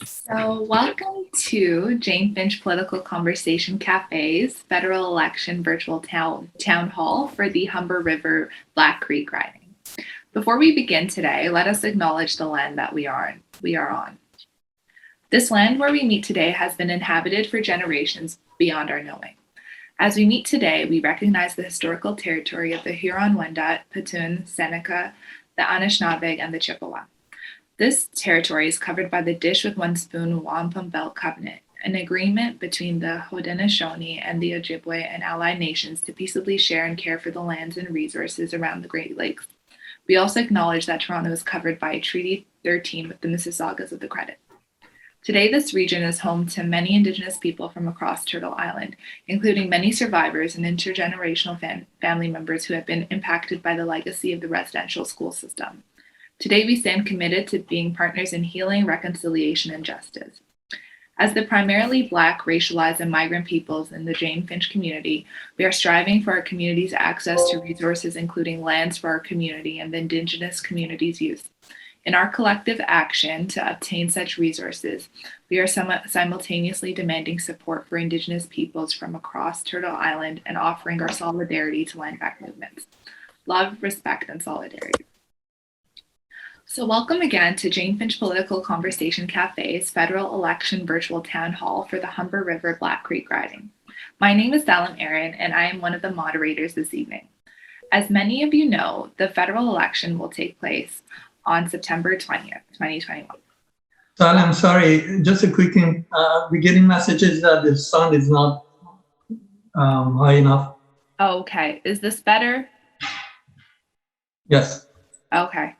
So, welcome to Jane Finch Political Conversation Cafe's federal election virtual town hall for the Humber River Black Creek riding. Before we begin today, let us acknowledge the land that we are on. This land where we meet today has been inhabited for generations beyond our knowing. As we meet today, we recognize the historical territory of the Huron-Wendat, Petun, Seneca, the Anishinaabe, and the Chippewa. This territory is covered by the Dish with One Spoon Wampum Belt Covenant, an agreement between the Haudenosaunee and the Ojibwe and allied nations to peaceably share and care for the lands and resources around the Great Lakes. We also acknowledge that Toronto is covered by Treaty 13 with the Mississaugas of the Credit. Today, this region is home to many Indigenous people from across Turtle Island, including many survivors and intergenerational family members who have been impacted by the legacy of the residential school system. Today, we stand committed to being partners in healing, reconciliation, and justice. As the primarily Black, racialized, and migrant peoples in the Jane Finch community, we are striving for our community's access to resources, including lands for our community and the Indigenous community's use. In our collective action to obtain such resources, we are simultaneously demanding support for Indigenous peoples from across Turtle Island and offering our solidarity to land back movements. Love, respect, and solidarity. So welcome again to Jane Finch Political Conversation Cafe's federal election virtual town hall for the Humber River Black Creek riding. My name is Salam Aaron, and I am one of the moderators this evening. As many of you know, the federal election will take place on September 20th, 2021. Salam, sorry, just a quick thing. We're getting messages that the sound is not high enough. Oh, okay. Is this better? Yes. Okay.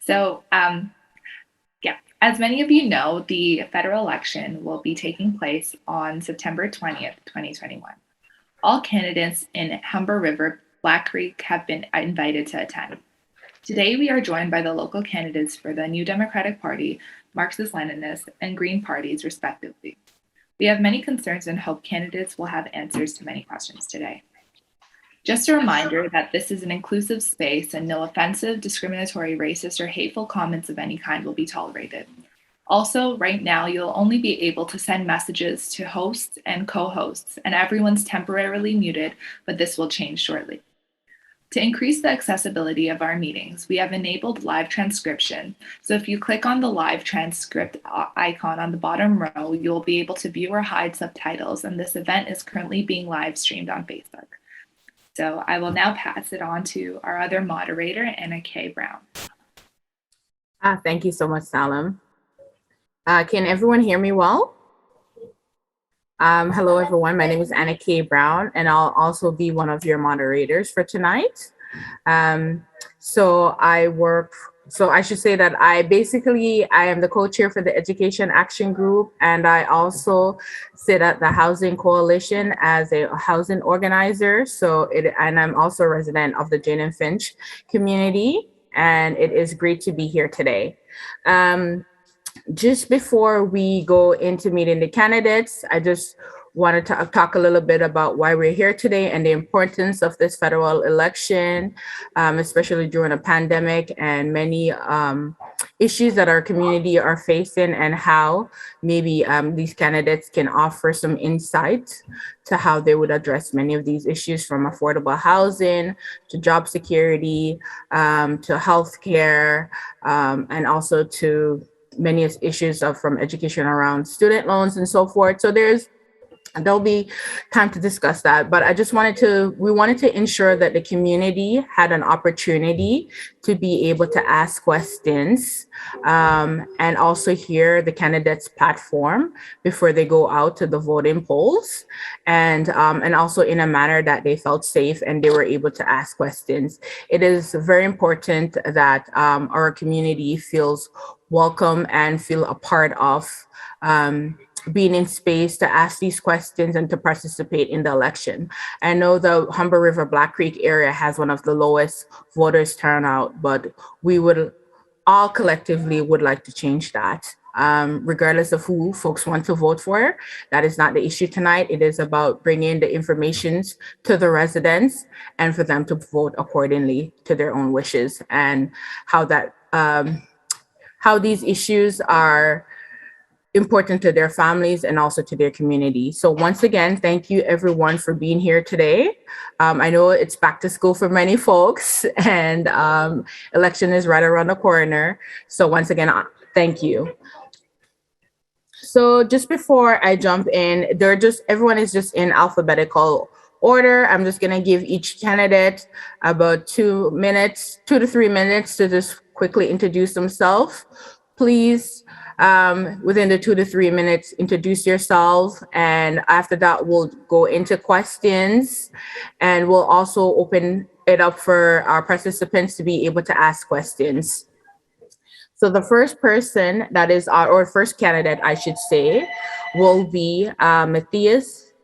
So, as many of you know, the federal election will be taking place on September 20th, 2021. All candidates in Humber River, Black Creek have been invited to attend. Today, we are joined by the local candidates for the New Democratic Party, Marxist-Leninist, and Green parties, respectively. We have many concerns and hope candidates will have answers to many questions today. Just a reminder that this is an inclusive space and no offensive, discriminatory, racist, or hateful comments of any kind will be tolerated. Also, right now, you'll only be able to send messages to hosts and co-hosts, and everyone's temporarily muted, but this will change shortly. To increase the accessibility of our meetings, we have enabled live transcription. So if you click on the live transcript icon on the bottom row, you'll be able to view or hide subtitles, and this event is currently being live streamed on Facebook. So I will now pass it on to our other moderator, Anna K. Brown. Thank you so much, Salam. Can everyone hear me well? Hello, everyone. My name is Anna K. Brown, and I'll also be one of your moderators for tonight. So I should say that I am the co-chair for the Education Action Group, and I also sit at the Housing Coalition as a housing organizer. And I'm also a resident of the Jane and Finch community, and it is great to be here today. Just before we go into meeting the candidates, I just wanted to talk a little bit about why we're here today and the importance of this federal election, especially during a pandemic and many issues that our community are facing, and how maybe these candidates can offer some insight to how they would address many of these issues, from affordable housing to job security, to healthcare, and also to many issues from education around student loans and so forth. So there'll be time to discuss that, but we wanted to ensure that the community had an opportunity to be able to ask questions, and also hear the candidates' platform before they go out to the voting polls, and also in a manner that they felt safe and they were able to ask questions. It is very important that our community feels welcome and feel a part of being in space to ask these questions and to participate in the election. I know the Humber River Black Creek area has one of the lowest voters turnout, but we would all collectively would like to change that. Regardless of who folks want to vote for, that is not the issue tonight. It is about bringing the information to the residents and for them to vote accordingly to their own wishes, and how these issues are important to their families and also to their community. So once again, thank you everyone for being here today. I know it's back to school for many folks, and election is right around the corner. So once again, thank you. So just before I jump in, everyone is just in alphabetical order. I'm just gonna give each candidate about 2 to 3 minutes to just quickly introduce themselves. Please, within the 2 to 3 minutes, introduce yourself. And after that, we'll go into questions, and we'll also open it up for our participants to be able to ask questions. So the first person or first candidate, I should say, will be Matias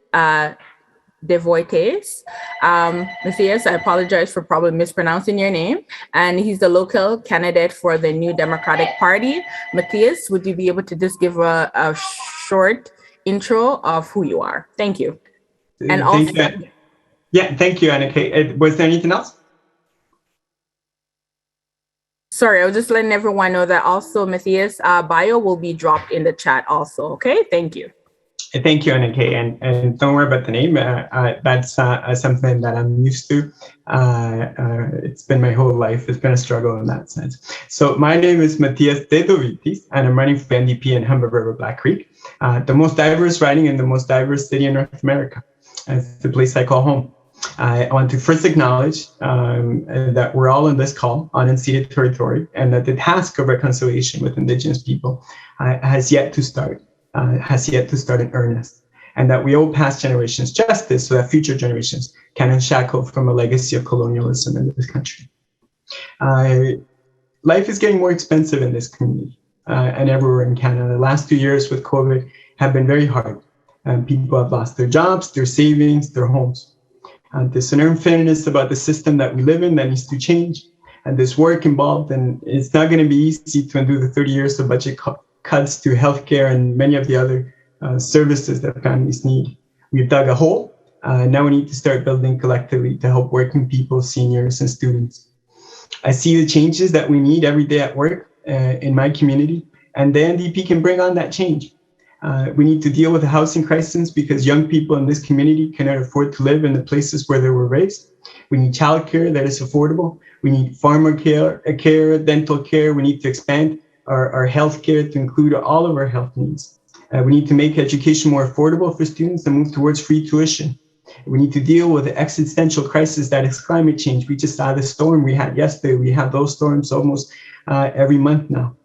Dovitiis. Matias, I apologize for probably mispronouncing your name. And he's the local candidate for the New Democratic Party. Matias, would you be able to just give a short intro of who you are? Thank you. And also, thank you, Annika. Was there anything else? Sorry, I was just letting everyone know that also Matias' bio will be dropped in the chat also. Okay, thank you. Thank you, Annika, and don't worry about the name. That's something that I'm used to. It's been my whole life. It's been a struggle in that sense. So my name is Matias de Dovitiis, and I'm running for NDP in Humber River, Black Creek, the most diverse riding in the most diverse city in North America. It's the place I call home. I want to first acknowledge that we're all on this call on unceded territory, and that the task of reconciliation with Indigenous people has yet to start in earnest, and that we owe past generations justice so that future generations can unshackle from a legacy of colonialism in this country. Life is getting more expensive in this community and everywhere in Canada. The last 2 years with COVID have been very hard. People have lost their jobs, their savings, their homes. There's an unfairness about the system that we live in that needs to change, and there's work involved, and it's not going to be easy to undo the 30 years of budget cuts to healthcare and many of the other services that families need. We've dug a hole. Now we need to start building collectively to help working people, seniors, and students. I see the changes that we need every day at work in my community, and the NDP can bring on that change. We need to deal with the housing crisis because young people in this community cannot afford to live in the places where they were raised. We need childcare that is affordable. We need farmer care, dental care. We need to expand our healthcare to include all of our health needs. We need to make education more affordable for students and move towards free tuition. We need to deal with the existential crisis that is climate change. We just saw the storm we had yesterday. We have those storms almost every month now.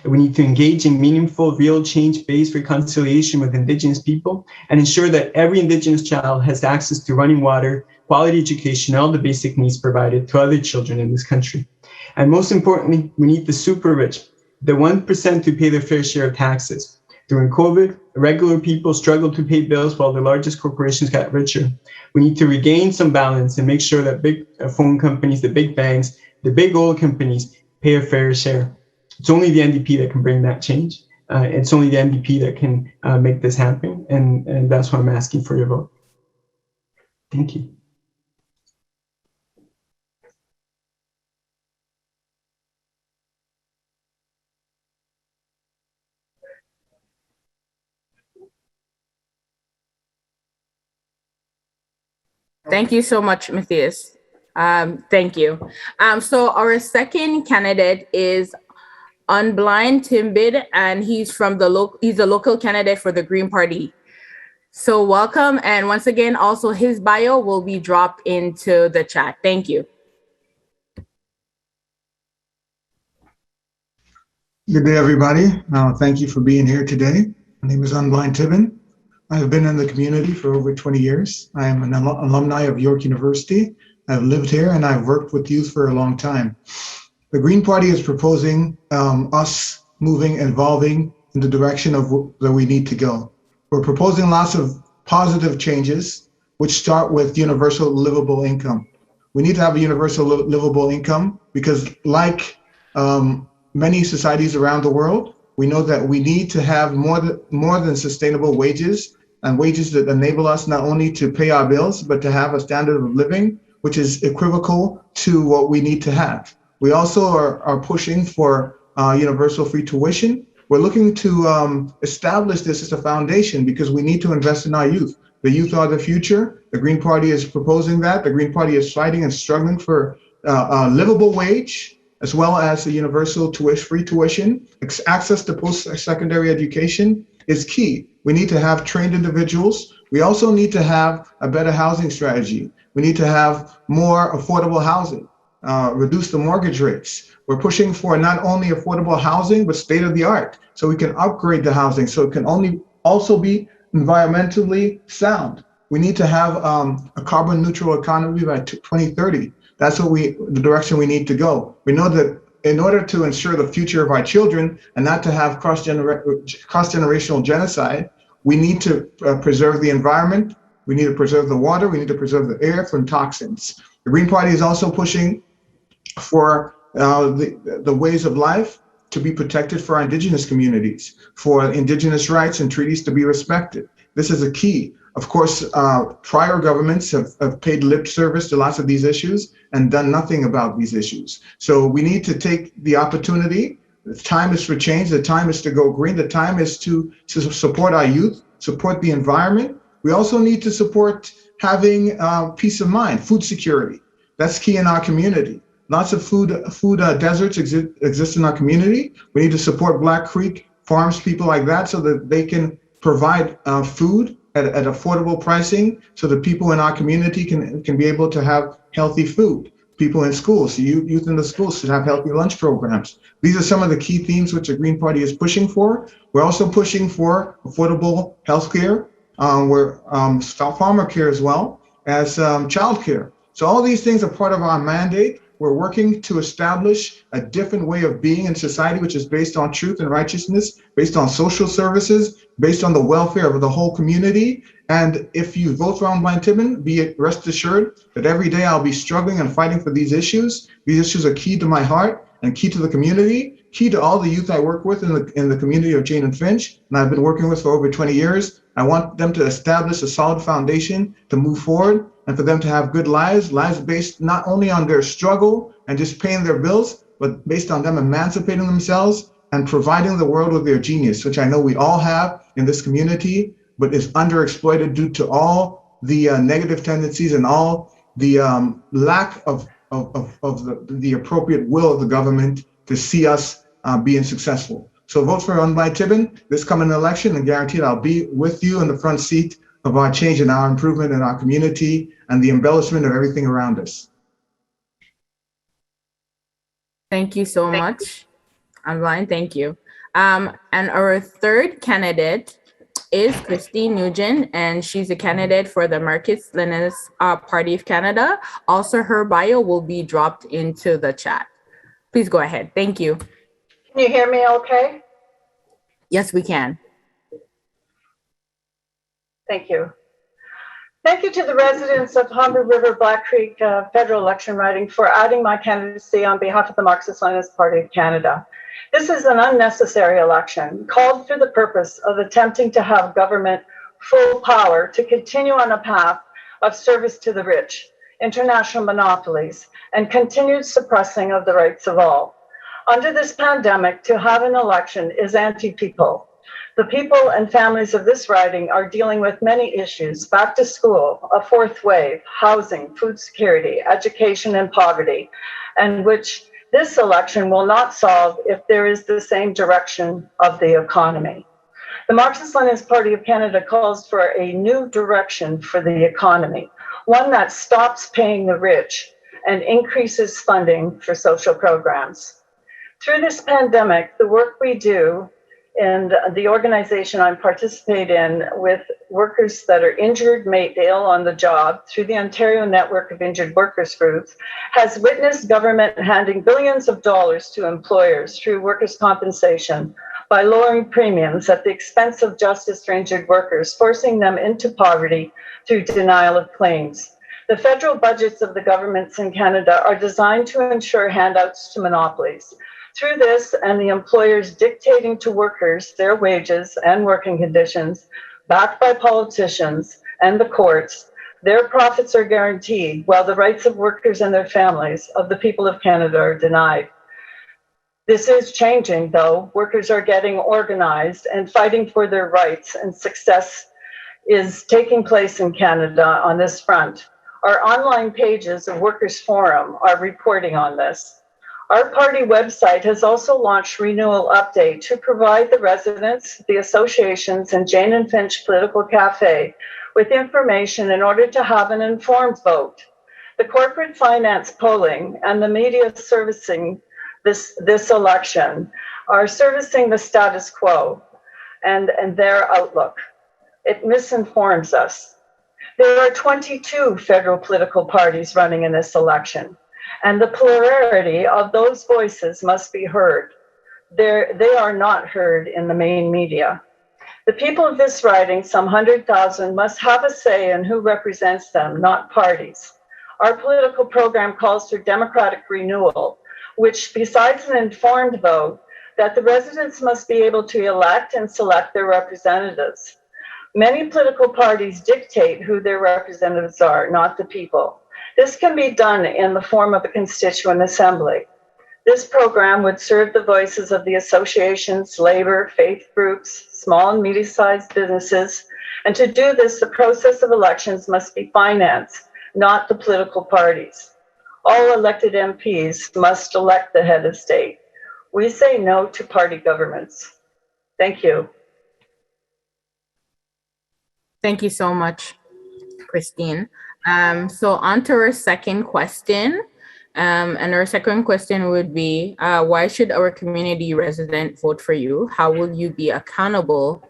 We need to engage in meaningful, real change-based reconciliation with Indigenous people and ensure that every Indigenous child has access to running water, quality education, and all the basic needs provided to other children in this country. And most importantly, we need the super rich, the 1% to pay their fair share of taxes. During COVID, regular people struggled to pay bills while the largest corporations got richer. We need to regain some balance and make sure that big phone companies, the big banks, the big oil companies pay a fair share. It's only the NDP that can bring that change. It's only the NDP that can make this happen. And that's why I'm asking for your vote. Thank you. Thank you so much, Matias. Thank you. So our second candidate is Unblind Tibbin, and he's a local candidate for the Green Party. So welcome, and once again, also his bio will be dropped into the chat. Thank you. Good day, everybody. Thank you for being here today. My name is Unblind Tibbin. I have been in the community for over 20 years. I am an alumni of York University. I've lived here and I've worked with youth for a long time. The Green Party is proposing us moving, evolving in the direction of that we need to go. We're proposing lots of positive changes, which start with universal livable income. We need to have a universal livable income because like many societies around the world, we know that we need to have more than sustainable wages and wages that enable us not only to pay our bills, but to have a standard of living, which is equivocal to what we need to have. We also are pushing for universal free tuition We're looking to establish this as a foundation because we need to invest in our youth. The youth are the future. The Green Party is proposing that. The Green Party is fighting and struggling for a livable wage, as well as a universal free tuition. Access to post-secondary education is key. We need to have trained individuals. We also need to have a better housing strategy. We need to have more affordable housing, reduce the mortgage rates. We're pushing for not only affordable housing, but state-of-the-art, so we can upgrade the housing, so it can also be environmentally sound. We need to have a carbon neutral economy by 2030. That's the direction we need to go. We know that in order to ensure the future of our children and not to have cross-generational genocide, we need to preserve the environment. We need to preserve the water. We need to preserve the air from toxins. The Green Party is also pushing for the ways of life to be protected for our indigenous communities, for indigenous rights and treaties to be respected. This is a key. Of course, prior governments have paid lip service to lots of these issues and done nothing about these issues. So we need to take the opportunity. The time is for change. The time is to go green. The time is to support our youth, support the environment. We also need to support having peace of mind, food security. That's key in our community. Lots of food deserts exist in our community. We need to support Black Creek farms, people like that, so that they can provide food at affordable pricing, so that people in our community can be able to have healthy food. People in schools, youth in the schools should have healthy lunch programs. These are some of the key themes which the Green Party is pushing for. We're also pushing for affordable healthcare. We're farmer care as well as childcare. So all these things are part of our mandate. We're working to establish a different way of being in society, which is based on truth and righteousness, based on social services, based on the welfare of the whole community. And if you vote for Unblind Tibbin, be rest assured that every day I'll be struggling and fighting for these issues. These issues are key to my heart and key to the community, key to all the youth I work with in the community of Jane and Finch, and I've been working with for over 20 years. I want them to establish a solid foundation to move forward, and for them to have good lives based not only on their struggle and just paying their bills, but based on them emancipating themselves and providing the world with their genius, which I know we all have in this community, but is underexploited due to all the negative tendencies and all the lack of the appropriate will of the government to see us being successful. So vote for Unblind Tibbin this coming election, and guaranteed I'll be with you in the front seat of our change and our improvement in our community and the embellishment of everything around us. Thank you so much, Unblind. Thank you. And our third candidate is Christine Nugent, and she's a candidate for the Marxist-Leninist Party of Canada. Also, her bio will be dropped into the chat. Please go ahead. Thank you. Can you hear me okay? Yes, we can. Thank you. Thank you to the residents of Humber River, Black Creek federal election riding for adding my candidacy on behalf of the Marxist-Leninist Party of Canada. This is an unnecessary election called for the purpose of attempting to have government full power to continue on a path of service to the rich, international monopolies, and continued suppressing of the rights of all. Under this pandemic, to have an election is anti-people. The people and families of this riding are dealing with many issues: back to school, a fourth wave, housing, food security, education, and poverty, and which this election will not solve if there is the same direction of the economy. The Marxist-Leninist Party of Canada calls for a new direction for the economy, one that stops paying the rich and increases funding for social programs. Through this pandemic, the work we do and the organization I participate in with workers that are injured, made ill on the job through the Ontario Network of Injured Workers Groups has witnessed government handing billions of dollars to employers through workers' compensation by lowering premiums at the expense of justice for injured workers, forcing them into poverty through denial of claims. The federal budgets of the governments in Canada are designed to ensure handouts to monopolies. Through this and the employers dictating to workers their wages and working conditions, backed by politicians and the courts, their profits are guaranteed while the rights of workers and their families of the people of Canada are denied. This is changing, though. Workers are getting organized and fighting for their rights, and success is taking place in Canada on this front. Our online pages of Workers' Forum are reporting on this. Our party website has also launched Renewal Update to provide the residents, the associations, and Jane and Finch Political Café with information in order to have an informed vote. The corporate finance polling and the media servicing this election are servicing the status quo and their outlook. It misinforms us. There are 22 federal political parties running in this election, and the plurality of those voices must be heard. They are not heard in the main media. The people of this riding, some 100,000, must have a say in who represents them, not parties. Our political program calls for democratic renewal, which, besides an informed vote, that the residents must be able to elect and select their representatives. Many political parties dictate who their representatives are, not the people. This can be done in the form of a constituent assembly. This program would serve the voices of the associations, labor, faith groups, small and medium-sized businesses, and to do this, the process of elections must be financed, not the political parties. All elected MPs must elect the head of state. We say no to party governments. Thank you. Thank you so much, Christine. So on to our second question. And our second question would be, why should our community resident vote for you? How will you be accountable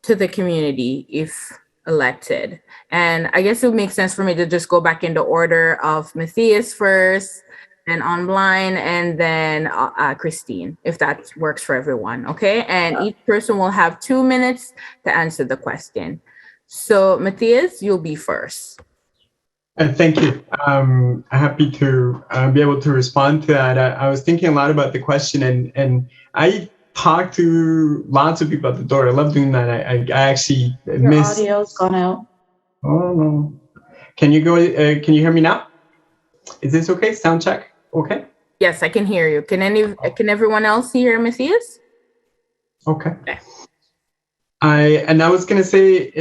to the community if elected? And I guess it would make sense for me to just go back in the order of Matias first, then Unblind, and then Christine, if that works for everyone, okay? And each person will have 2 minutes to answer the question. So Matias, you'll be first. Thank you. I'm happy to be able to respond to that. I was thinking a lot about the question, and I talked to lots of people at the door. I love doing that. I actually missed. Your audio's gone out. Oh no! Can you go? Can you hear me now? Is this okay? Sound check. Okay. Yes, I can hear you. Can everyone else hear Matias? Okay. I was gonna say,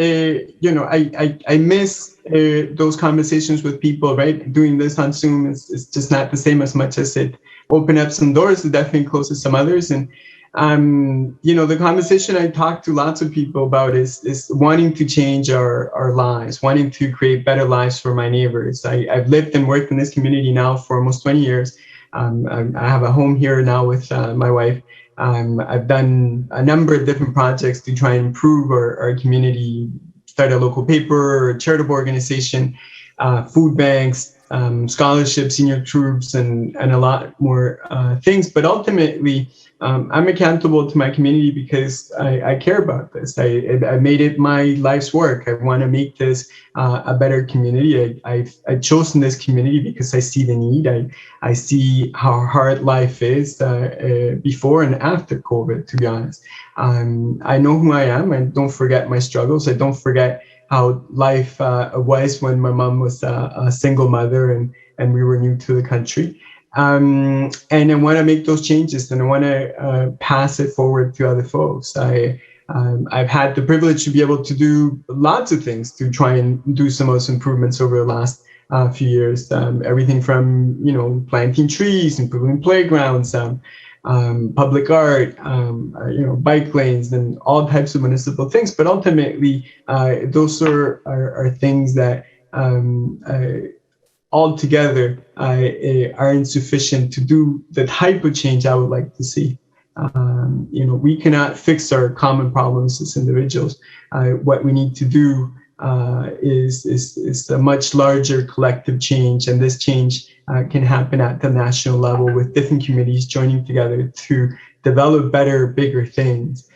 I miss those conversations with people, right? Doing this on Zoom is just not the same as much as it opened up some doors. It definitely closes some others. And the conversation I talked to lots of people about is wanting to change our lives, wanting to create better lives for my neighbors. I've lived and worked in this community now for almost 20 years. I have a home here now with my wife. I've done a number of different projects to try and improve our community, start a local paper, a charitable organization, food banks, scholarships, senior troops, and a lot more things. But ultimately, I'm accountable to my community because I care about this. I made it my life's work. I want to make this a better community. I've chosen this community because I see the need. I see how hard life is before and after COVID, to be honest. I know who I am. I don't forget my struggles. I don't forget how life was when my mom was a single mother and we were new to the country. And I want to make those changes, and I want to pass it forward to other folks. I've had the privilege to be able to do lots of things to try and do some of those improvements over the last few years. Everything from planting trees, improving playgrounds, public art, bike lanes, and all types of municipal things. But ultimately, those are things that altogether are insufficient to do the type of change I would like to see. We cannot fix our common problems as individuals. What we need to do is a much larger collective change, and this change can happen at the national level with different communities joining together to develop better, bigger things.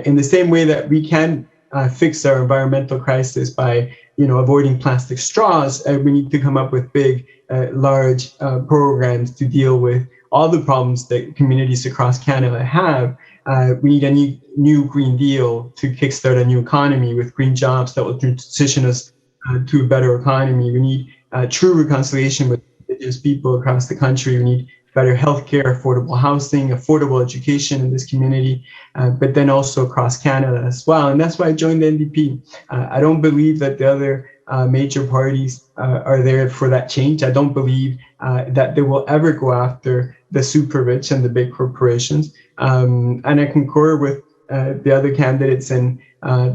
In the same way that we can fix our environmental crisis by avoiding plastic straws, we need to come up with big, large programs to deal with all the problems that communities across Canada have. We need a new Green Deal to kickstart a new economy with green jobs that will transition us to a better economy. We need true reconciliation with Indigenous people across the country. We need better healthcare, affordable housing, affordable education in this community, but then also across Canada as well. And that's why I joined the NDP. I don't believe that the other major parties are there for that change. I don't believe that they will ever go after the super rich and the big corporations. And I concur with the other candidates in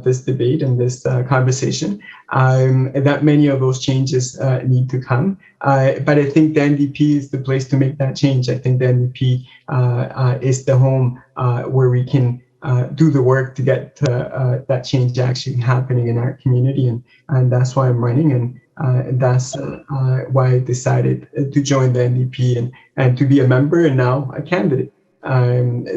this debate and this conversation, that many of those changes need to come. But I think the NDP is the place to make that change. I think the NDP is the home where we can do the work to get that change actually happening in our community. And that's why I'm running. And that's why I decided to join the NDP and to be a member and now a candidate.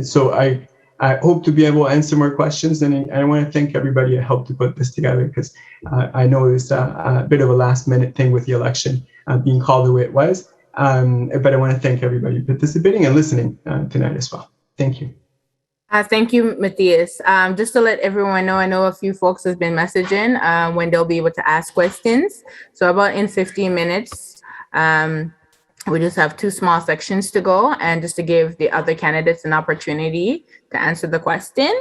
So I hope to be able to answer more questions, and I want to thank everybody who helped to put this together, because I know it's a bit of a last minute thing with the election being called the way it was, but I want to thank everybody participating and listening tonight as well. Thank you. Thank you, Matias. Just to let everyone know, I know a few folks have been messaging when they'll be able to ask questions. So about in 15 minutes, we just have 2 small sections to go, and just to give the other candidates an opportunity to answer the question.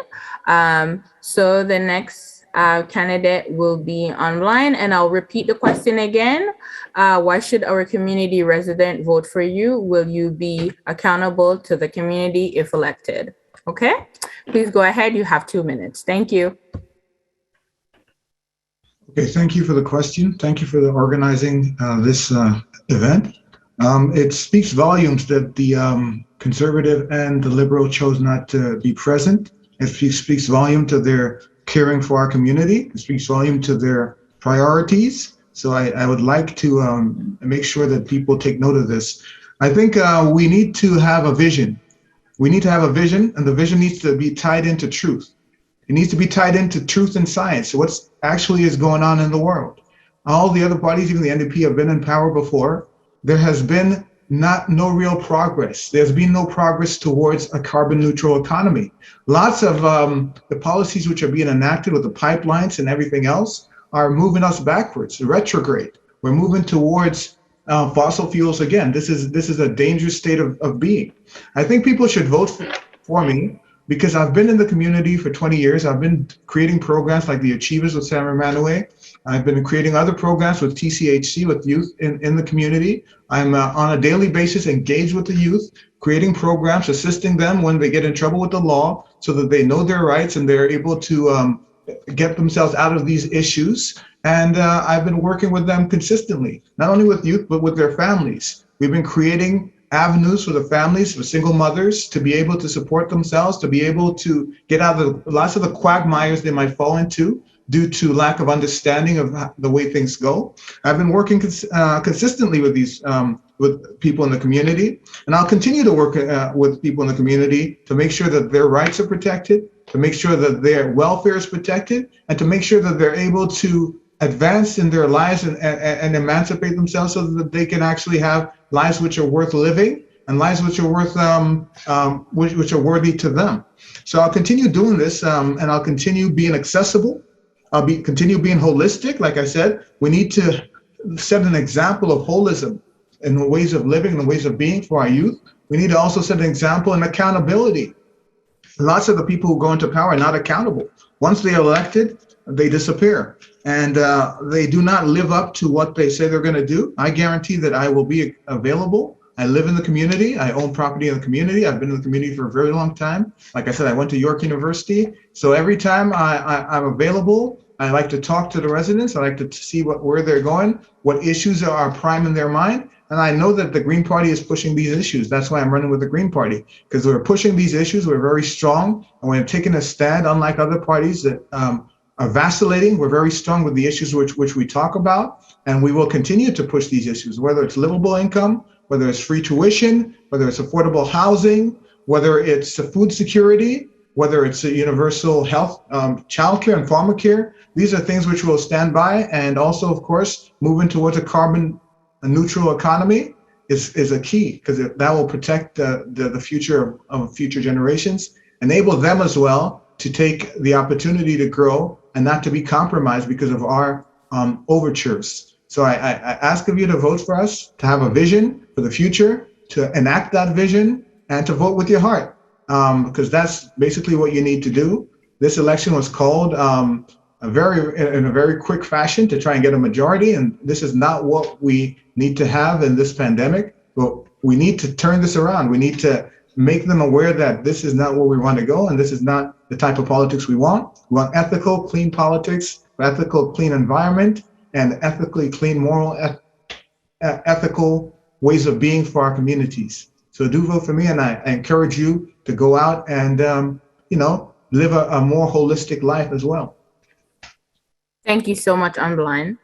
So the next candidate will be online, and I'll repeat the question again. Why should our community resident vote for you? Will you be accountable to the community if elected? Okay, please go ahead. You have 2 minutes. Thank you. Okay, thank you for the question. Thank you for organizing this event. It speaks volumes that the conservative and the liberal chose not to be present. It speaks volume to their caring for our community. It speaks volume to their priorities. So I would like to make sure that people take note of this. I think we need to have a vision. We need to have a vision, and the vision needs to be tied into truth. It needs to be tied into truth and science. So what actually is going on in the world. All the other parties, even the NDP, have been in power before. There has been no real progress. There's been no progress towards a carbon neutral economy. Lots of the policies which are being enacted with the pipelines and everything else are moving us backwards, retrograde. We're moving towards fossil fuels again. This is a dangerous state of being. I think people should vote for me because I've been in the community for 20 years. I've been creating programs like the Achievers with Sam Emanuel. I've been creating other programs with TCHC, with youth in the community. I'm on a daily basis engaged with the youth, creating programs, assisting them when they get in trouble with the law so that they know their rights and they're able to get themselves out of these issues. And I've been working with them consistently, not only with youth, but with their families. We've been creating avenues for the families, for single mothers, to be able to support themselves, to be able to get out of lots of the quagmires they might fall into due to lack of understanding of the way things go. I've been working consistently with these with people in the community, and I'll continue to work with people in the community to make sure that their rights are protected, to make sure that their welfare is protected, and to make sure that they're able to advance in their lives and emancipate themselves so that they can actually have lives which are worth living and lives which are worth which are worthy to them. So I'll continue doing this, and I'll continue being accessible. I'll continue being holistic. Like I said, we need to set an example of holism in the ways of living and the ways of being for our youth. We need to also set an example in accountability. Lots of the people who go into power are not accountable. Once they're elected, they disappear, and they do not live up to what they say they're going to do. I guarantee that I will be available. I live in the community. I own property in the community. I've been in the community for a very long time. Like I said, I went to York University. So every time I'm available, I like to talk to the residents. I like to see where they're going, what issues are prime in their mind. And I know that the Green Party is pushing these issues. That's why I'm running with the Green Party, because we're pushing these issues. We're very strong, and we're taking a stand, unlike other parties that are vacillating. We're very strong with the issues which we talk about, and we will continue to push these issues, whether it's livable income, whether it's free tuition, whether it's affordable housing, whether it's food security, whether it's a universal health, childcare and pharmacare. These are things which we'll stand by, and also, of course, moving towards a carbon neutral economy is a key, because that will protect the future of future generations, enable them as well to take the opportunity to grow and not to be compromised because of our overtures. So I ask of you to vote for us, to have a vision for the future, to enact that vision and to vote with your heart, because that's basically what you need to do. This election was called in a very quick fashion to try and get a majority, and this is not what we need to have in this pandemic. But we need to turn this around. We need to make them aware that this is not where we want to go, and this is not the type of politics we want. We want ethical, clean politics, ethical, clean environment, and ethically clean, moral, ethical ways of being for our communities. So do vote for me, and I encourage you to go out and live a more holistic life as well. Thank you so much, Unblind.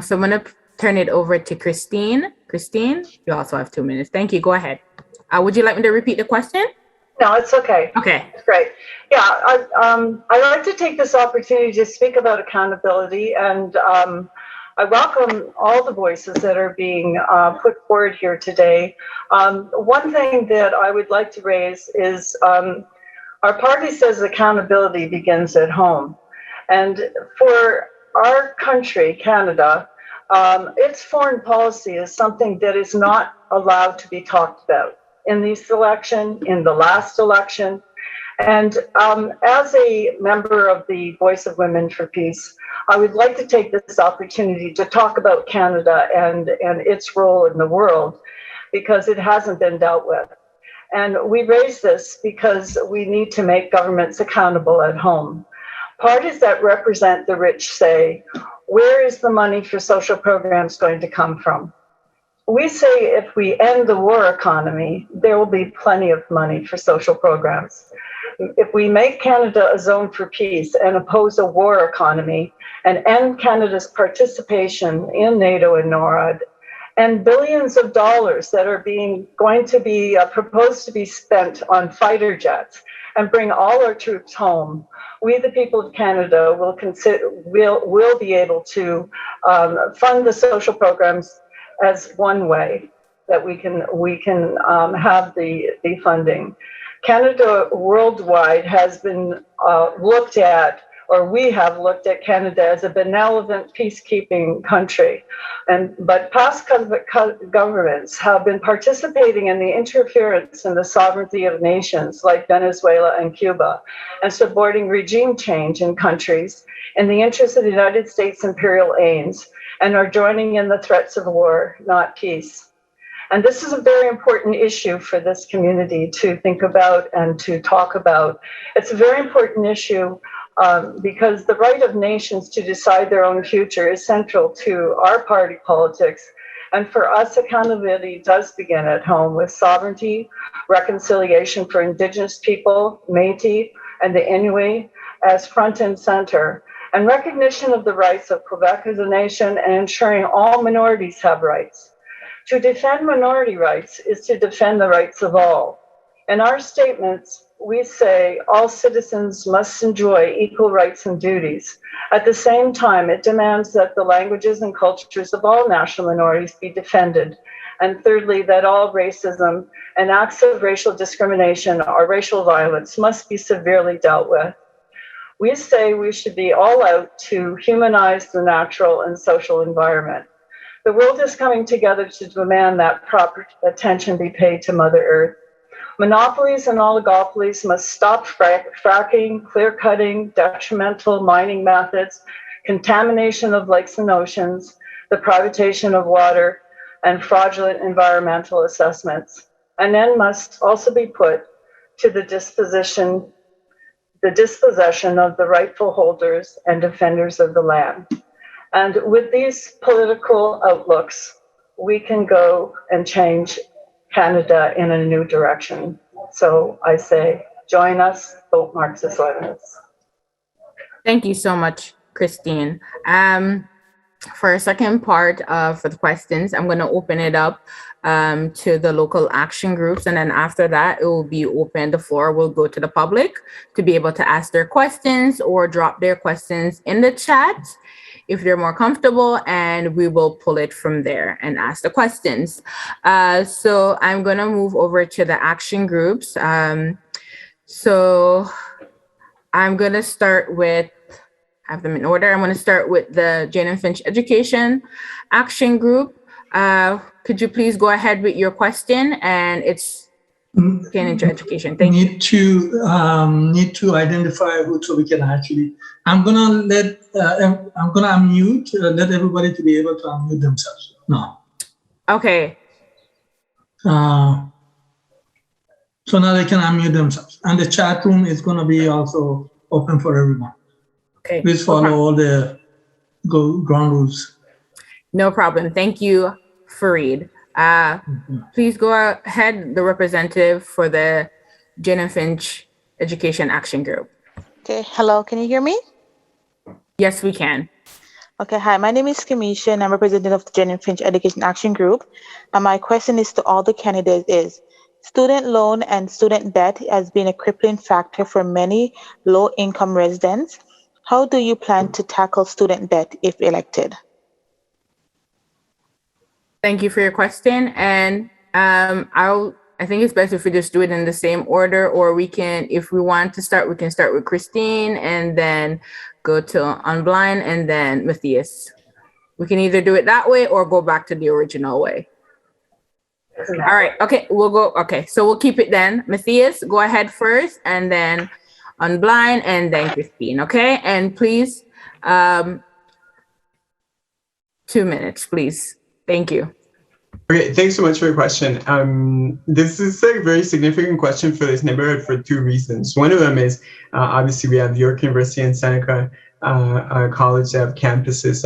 So I'm going to turn it over to Christine. Christine, you also have 2 minutes. Thank you. Go ahead. Would you like me to repeat the question? No, it's okay. Okay. It's great. Yeah, I'd like to take this opportunity to speak about accountability, and I welcome all the voices that are being put forward here today. One thing that I would like to raise is our party says accountability begins at home. And for our country, Canada, its foreign policy is something that is not allowed to be talked about in this election, in the last election. And as a member of the Voice of Women for Peace, I would like to take this opportunity to talk about Canada and its role in the world, because it hasn't been dealt with. And we raise this because we need to make governments accountable at home. Parties that represent the rich say, where is the money for social programs going to come from? We say if we end the war economy, there will be plenty of money for social programs. If we make Canada a zone for peace and oppose a war economy and end Canada's participation in NATO and NORAD, and billions of dollars that are going to be proposed to be spent on fighter jets and bring all our troops home, we, the people of Canada, will be able to fund the social programs as one way that we can have the funding. Canada worldwide has been looked at, or we have looked at Canada as a benevolent peacekeeping country. But past governments have been participating in the interference in the sovereignty of nations like Venezuela and Cuba, and supporting regime change in countries in the interest of the United States imperial aims, and are joining in the threats of war, not peace. And this is a very important issue for this community to think about and to talk about. It's a very important issue because the right of nations to decide their own future is central to our party politics. And for us, accountability does begin at home with sovereignty, reconciliation for Indigenous people, Métis, and the Inuit as front and center, and recognition of the rights of Quebec as a nation and ensuring all minorities have rights. To defend minority rights is to defend the rights of all. In our statements, we say all citizens must enjoy equal rights and duties. At the same time, it demands that the languages and cultures of all national minorities be defended. And thirdly, that all racism and acts of racial discrimination or racial violence must be severely dealt with. We say we should be all out to humanize the natural and social environment. The world is coming together to demand that proper attention be paid to Mother Earth. Monopolies and oligopolies must stop fracking, clear-cutting, detrimental mining methods, contamination of lakes and oceans, the privatization of water, and fraudulent environmental assessments. An end must also be put to the dispossession of the rightful holders and defenders of the land. And with these political outlooks, we can go and change Canada in a new direction. So I say, join us, vote Marxist-Leninist. Thank you so much, Christine. For a second part for the questions, I'm going to open it up to the local action groups. And then after that, it will be open. The floor will go to the public to be able to ask their questions or drop their questions in the chat if they're more comfortable, and we will pull it from there and ask the questions. So I'm going to move over to the action groups. So I'm going to start with, I have them in order. I'm going to start with the Jane and Finch Education Action Group. Could you please go ahead with your question? And it's pertaining to education. Thank you. Need to identify who, so we can actually. I'm gonna unmute. Let everybody to be able to unmute themselves. No. Okay. So now they can unmute themselves, and the chat room is gonna be also open for everyone. Okay. Please follow all the ground rules. No problem. Thank you, Fareed. Please go ahead, the representative for the Jane and Finch Education Action Group. Okay, hello, can you hear me? Yes, we can. Okay, hi, my name is Kamisha and I'm representative of the Jane and Finch Education Action Group. And my question is to all the candidates is, student loan and student debt has been a crippling factor for many low-income residents. How do you plan to tackle student debt if elected? Thank you for your question. And I think it's best if we just do it in the same order, or we can, if we want to start, we can start with Christine and then go to Unblind and then Matias. We can either do it that way or go back to the original way. All right. Okay. We'll go. Okay. So we'll keep it then. Matias, go ahead first and then Unblind and then Christine. Okay. And please, 2 minutes, please. Thank you. Okay, thanks so much for your question. This is a very significant question for this neighborhood for two reasons. One of them is obviously we have York University and Seneca College that have campuses,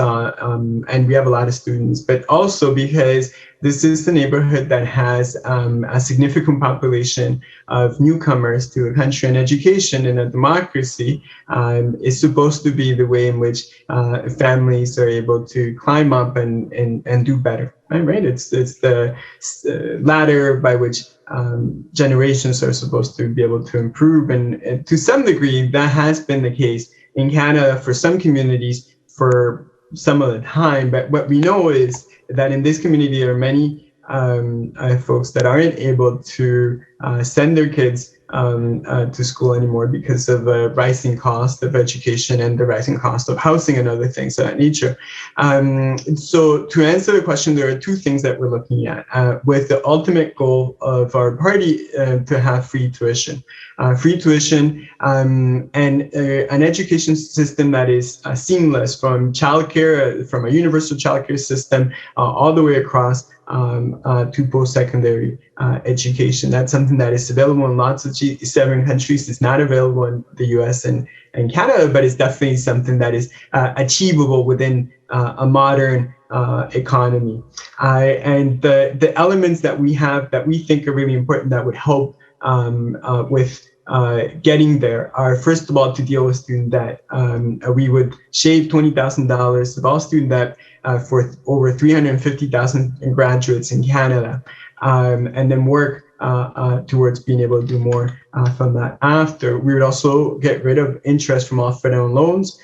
and we have a lot of students, but also because this is the neighborhood that has a significant population of newcomers to a country, and education in a democracy is supposed to be the way in which families are able to climb up and do better. Right? It's the ladder by which generations are supposed to be able to improve, and to some degree that has been the case in Canada for some communities for some of the time. But what we know is that in this community there are many folks that aren't able to send their kids to school anymore because of the rising cost of education and the rising cost of housing and other things of that nature. So to answer the question, there are two things that we're looking at with the ultimate goal of our party to have free tuition. And an education system that is seamless, from childcare, from a universal childcare system all the way across to post-secondary education. That's something that is available in lots of G7 countries. It's not available in the US and Canada, but it's definitely something that is achievable within a modern economy. And the elements that we have that we think are really important that would help with getting there are, first of all, to deal with student debt. We would shave $20,000 of all student debt for over 350,000 graduates in Canada, and then work towards being able to do more from that after. We would also get rid of interest from all federal loans,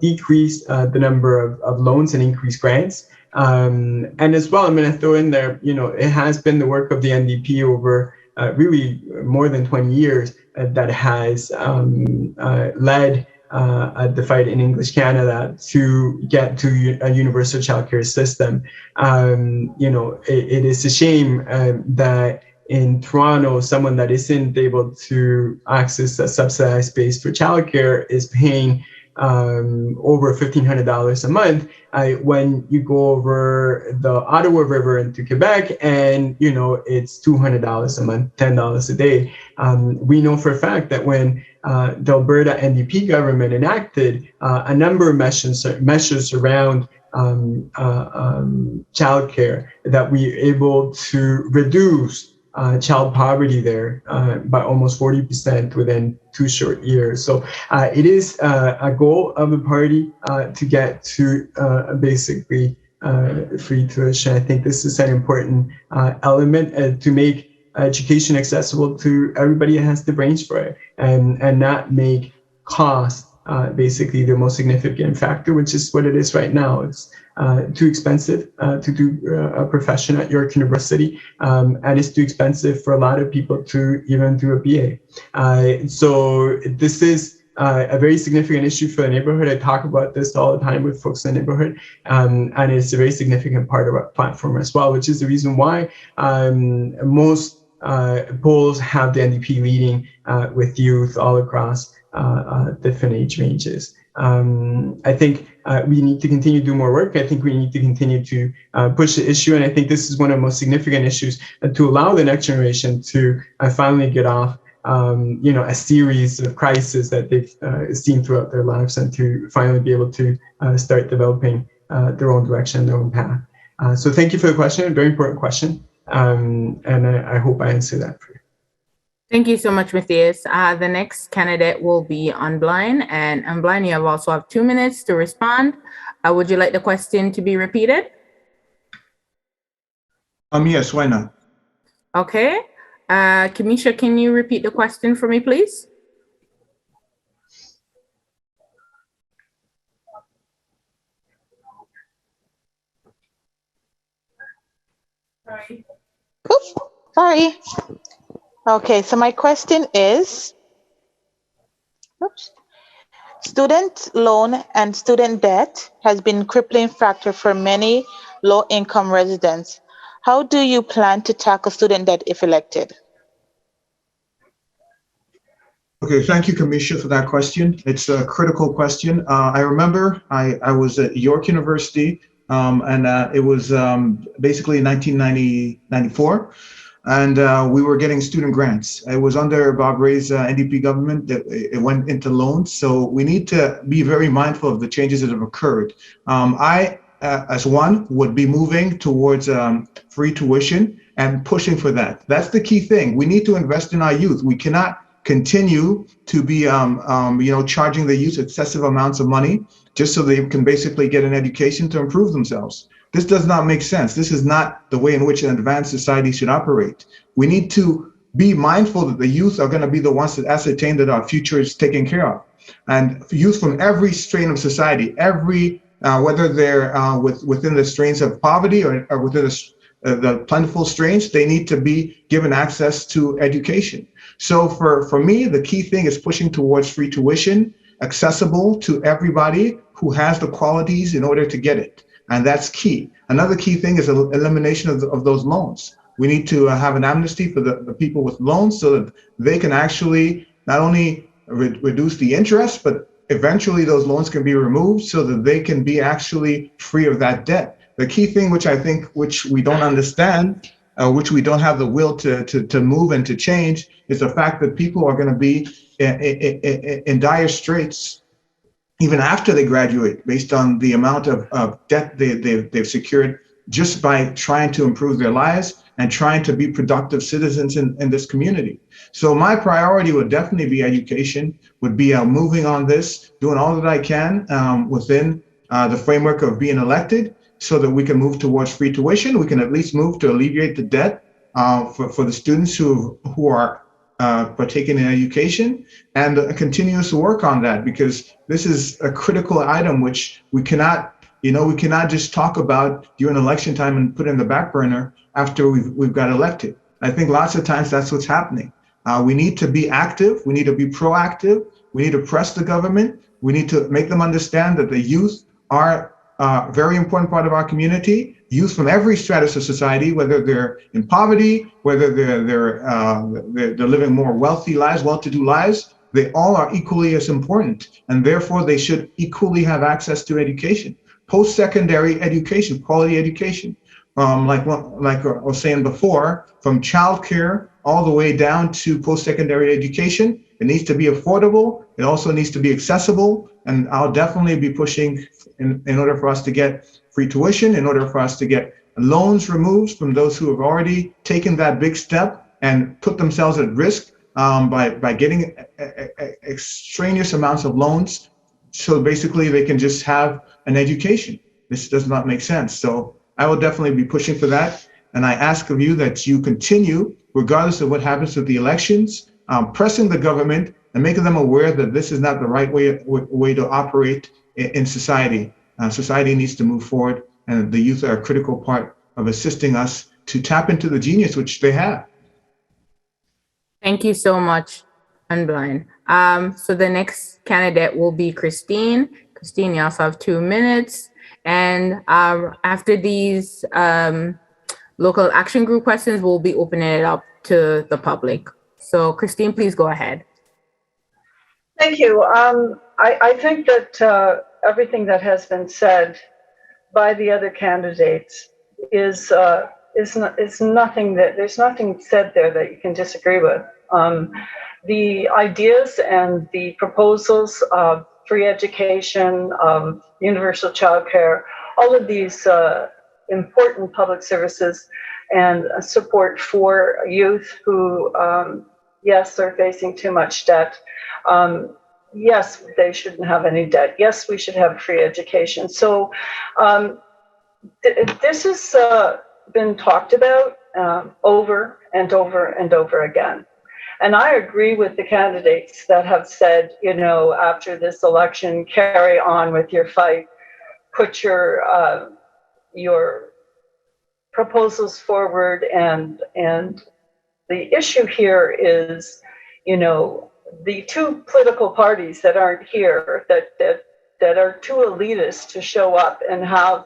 decrease the number of loans and increase grants. And as well, I'm going to throw in there, it has been the work of the NDP over really more than 20 years that has led the fight in English Canada to get to a universal childcare system. It is a shame that in Toronto, someone that isn't able to access a subsidized space for childcare is paying over $1,500 a month when you go over the Ottawa River into Quebec, and it's $200 a month, $10 a day. We know for a fact that when the Alberta NDP government enacted a number of measures around childcare, that we were able to reduce child poverty there by almost 40% within 2 short years. So it is a goal of the party to get to basically free tuition. I think this is an important element to make education accessible to everybody that has the brains for it, and not make cost basically the most significant factor, which is what it is right now. It's too expensive to do a profession at York University, and it's too expensive for a lot of people to even do a BA. So this is a very significant issue for the neighborhood. I talk about this all the time with folks in the neighborhood, and it's a very significant part of our platform as well, which is the reason why most polls have the NDP leading with youth all across different age ranges. I think we need to continue to do more work. I think we need to continue to push the issue. And I think this is one of the most significant issues to allow the next generation to finally get off, a series of crises that they've seen throughout their lives, and to finally be able to start developing their own direction, their own path. So thank you for the question, a very important question. And I hope I answered that for you. Thank you so much, Matias. The next candidate will be Unblind, and Unblind, you also have 2 minutes to respond. Would you like the question to be repeated? Yes, why not? Okay. Kamisha, can you repeat the question for me, please? Sorry. Oops, sorry. Okay, so my question is, student loan and student debt has been a crippling factor for many low-income residents. How do you plan to tackle student debt if elected? Okay, thank you, Kamisha, for that question. It's a critical question. I remember I was at York University, and it was basically 1994. And we were getting student grants. It was under Bob Rae's NDP government that it went into loans. So we need to be very mindful of the changes that have occurred. I, as one, would be moving towards free tuition and pushing for that. That's the key thing. We need to invest in our youth. We cannot continue to be, charging the youth excessive amounts of money just so they can basically get an education to improve themselves. This does not make sense. This is not the way in which an advanced society should operate. We need to be mindful that the youth are going to be the ones that ascertain that our future is taken care of. And youth from every strain of society, whether they're within the strains of poverty or within the plentiful strains, they need to be given access to education. So for me, the key thing is pushing towards free tuition, accessible to everybody who has the qualities in order to get it. And that's key. Another key thing is elimination of those loans. We need to have an amnesty for the people with loans so that they can actually not only reduce the interest, but eventually those loans can be removed so that they can be actually free of that debt. The key thing, which we don't understand, which we don't have the will to move and to change, is the fact that people are going to be in dire straits even after they graduate, based on the amount of debt they've secured just by trying to improve their lives and trying to be productive citizens in this community. So my priority would definitely be education, would be moving on this, doing all that I can within the framework of being elected so that we can move towards free tuition. We can at least move to alleviate the debt for the students who are partaking in education, and a continuous work on that, because this is a critical item which we cannot just talk about during election time and put in the back burner after we've got elected. I think lots of times that's what's happening. We need to be active. We need to be proactive. We need to press the government. We need to make them understand that the youth are a very important part of our community. Youth from every stratus of society, whether they're in poverty, whether they're living more wealthy lives, well-to-do lives, they all are equally as important, and therefore they should equally have access to education, post-secondary education, quality education. Like I was saying before, from childcare all the way down to post-secondary education, it needs to be affordable. It also needs to be accessible, and I'll definitely be pushing in order for us to get free tuition, in order for us to get loans removed from those who have already taken that big step and put themselves at risk by getting extraneous amounts of loans. So basically they can just have an education. This does not make sense. So I will definitely be pushing for that. And I ask of you that you continue, regardless of what happens with the elections, pressing the government and making them aware that this is not the right way to operate in society. Society needs to move forward, and the youth are a critical part of assisting us to tap into the genius which they have. Thank you so much, Unblind. So the next candidate will be Christine. Christine, you also have 2 minutes. And after these local action group questions, we'll be opening it up to the public. So Christine, please go ahead. Thank you. I think that everything that has been said by the other candidates is nothing that there's nothing said there that you can disagree with. The ideas and the proposals of free education, universal childcare, all of these important public services and support for youth who, yes, they're facing too much debt. Yes, they shouldn't have any debt. Yes, we should have free education. So this has been talked about over and over and over again. And I agree with the candidates that have said, you know, after this election, carry on with your fight, put your proposals forward. And the issue here is, you know, the two political parties that aren't here, that are too elitist to show up and have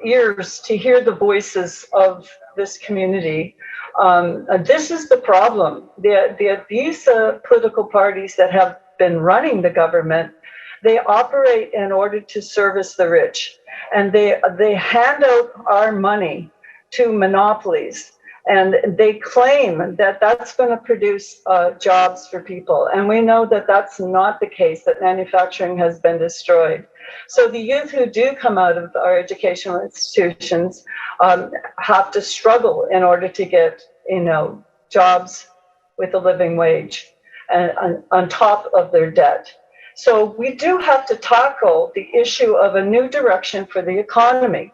ears to hear the voices of this community. This is the problem. These political parties that have been running the government, they operate in order to service the rich, and they hand out our money to monopolies, and they claim that that's going to produce jobs for people. And we know that that's not the case, that manufacturing has been destroyed. So the youth who do come out of our educational institutions have to struggle in order to get, you know, jobs with a living wage and on top of their debt. So we do have to tackle the issue of a new direction for the economy,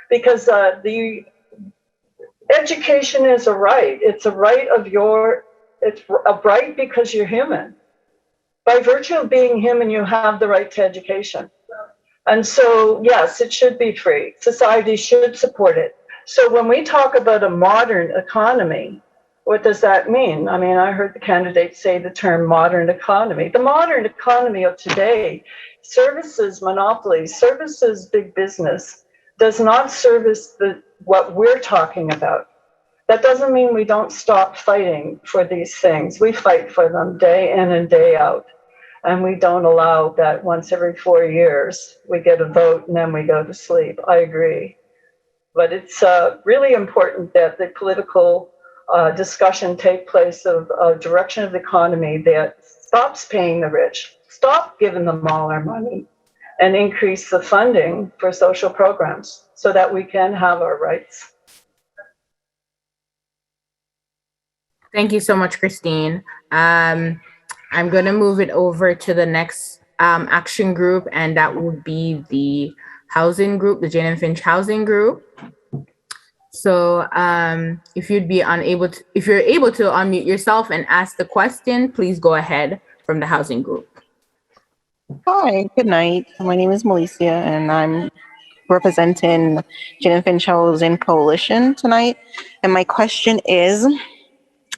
because the education is a right. It's a right of it's a right because you're human. By virtue of being human, you have the right to education. And so, yes, it should be free. Society should support it. So when we talk about a modern economy, what does that mean? I mean, I heard the candidates say the term modern economy. The modern economy of today services monopolies, services big business, does not service what we're talking about. That doesn't mean we don't stop fighting for these things. We fight for them day in and day out. And we don't allow that once every 4 years we get a vote and then we go to sleep. I agree. But it's really important that the political discussion take place of direction of the economy that stops paying the rich, stop giving them all our money, and increase the funding for social programs so that we can have our rights. Thank you so much, Christine. I'm going to move it over to the next action group, and that would be the housing group, the Jane and Finch housing group. So if you're able to unmute yourself and ask the question, please go ahead from the housing group. Hi, good night. My name is Malicia, and I'm representing Jane and Finch Housing Coalition tonight. And my question is,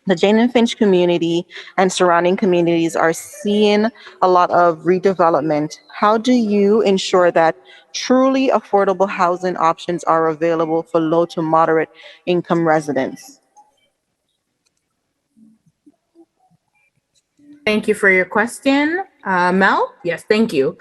the Jane and Finch community and surrounding communities are seeing a lot of redevelopment. How do you ensure that truly affordable housing options are available for low to moderate income residents? Thank you for your question. Mel? Yes, thank you.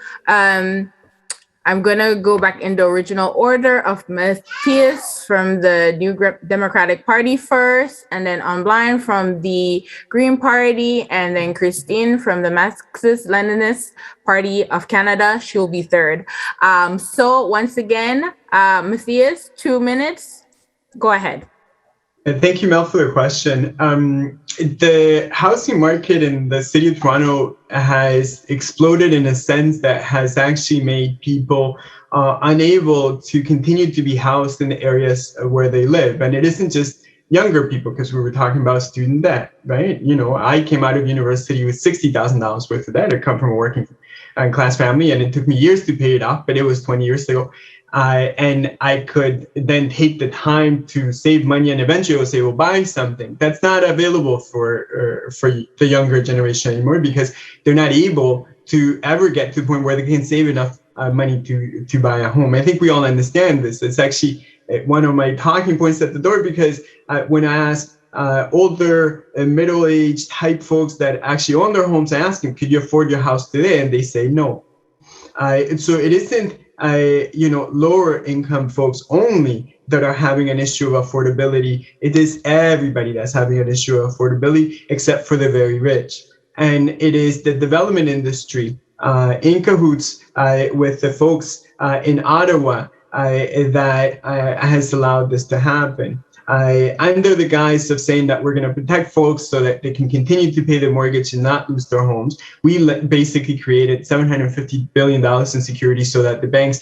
I'm going to go back in the original order of Matias from the New Democratic Party first, and then Unblind from the Green Party, and then Christine from the Marxist-Leninist Party of Canada. She'll be third. So once again, Matias, 2 minutes. Go ahead. Thank you, Mel, for the question. The housing market in the city of Toronto has exploded in a sense that has actually made people unable to continue to be housed in the areas where they live. And it isn't just younger people, because we were talking about student debt, right? You know, I came out of university with $60,000 worth of debt. I come from a working class family, and it took me years to pay it off, but it was 20 years ago. and I could then take the time to save money and eventually I'll say, well, buy something. That's not available for the younger generation anymore because they're not able to ever get to the point where they can save enough money to buy a home. I think we all understand this. It's actually one of my talking points at the door because when I ask older and middle-aged type folks that actually own their homes, I ask them, could you afford your house today? And they say no. So it isn't lower income folks only that are having an issue of affordability. It is everybody that's having an issue of affordability except for the very rich. And it is the development industry in cahoots with the folks in Ottawa that has allowed this to happen. Under the guise of saying that we're going to protect folks so that they can continue to pay their mortgage and not lose their homes, we basically created $750 billion in securities so that the banks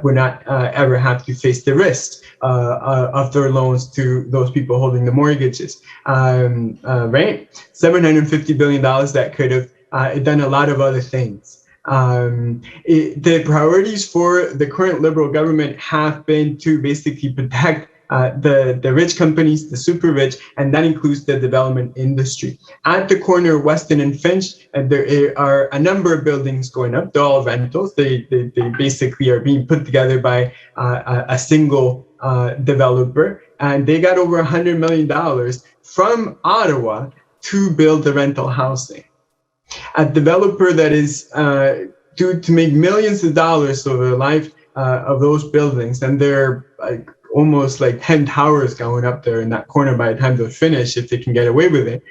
would not ever have to face the risk of their loans to those people holding the mortgages. Right? $750 billion that could have done a lot of other things. The priorities for the current Liberal government have been to basically protect the rich companies, the super rich, and that includes the development industry. At the corner of Weston and Finch, there are a number of buildings going up. They're all rentals. They basically are being put together by a single developer, and they got over $100 million from Ottawa to build the rental housing. A developer that is due to make millions of dollars over the life of those buildings, and they're almost like 10 towers going up there in that corner by the time they're finished, if they can get away with it,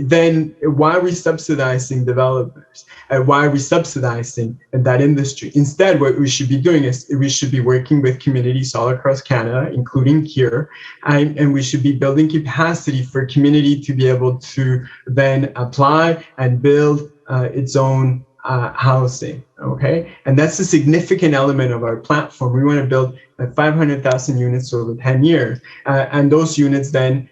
then why are we subsidizing developers? Why are we subsidizing that industry? Instead, what we should be doing is we should be working with communities all across Canada, including here, and we should be building capacity for community to be able to then apply and build its own housing, okay? And that's a significant element of our platform. We want to build 500,000 units over 10 years. And those units then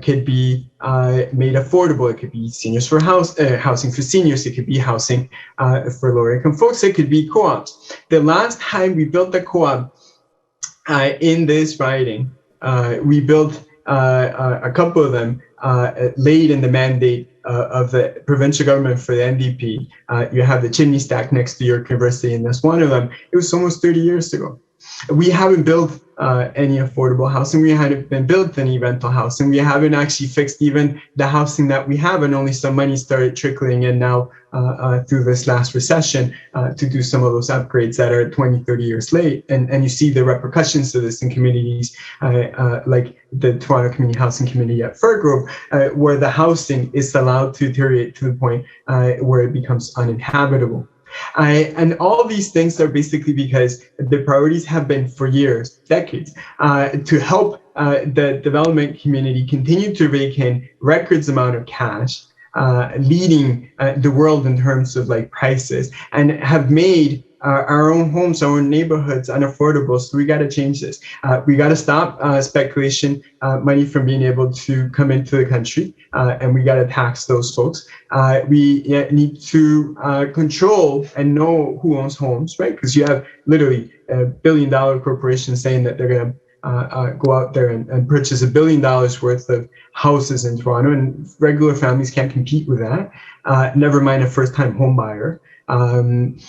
could be made affordable. It could be seniors for housing for seniors. It could be housing for lower income folks. It could be co-ops. The last time we built a co-op in this riding, we built a couple of them late in the mandate of the provincial government for the NDP. You have the chimney stack next to York University, and that's one of them. It was almost 30 years ago. We haven't built any affordable housing. We haven't been built any rental housing. We haven't actually fixed even the housing that we have, and only some money started trickling in now through this last recession to do some of those upgrades that are 20, 30 years late. And you see the repercussions of this in communities like the Toronto Community Housing Community at Fir Grove, where the housing is allowed to deteriorate to the point where it becomes uninhabitable. And all these things are basically because the priorities have been for years, decades, to help the development community continue to rake in records amount of cash, leading the world in terms of like prices, and have made our own homes, our own neighborhoods unaffordable. So we got to change this. We got to stop speculation money from being able to come into the country, and we got to tax those folks. We need to control and know who owns homes, right? Because you have literally $1 billion corporations saying that they're going to go out there and purchase $1 billion worth of houses in Toronto, and regular families can't compete with that. Never mind a first-time home buyer. And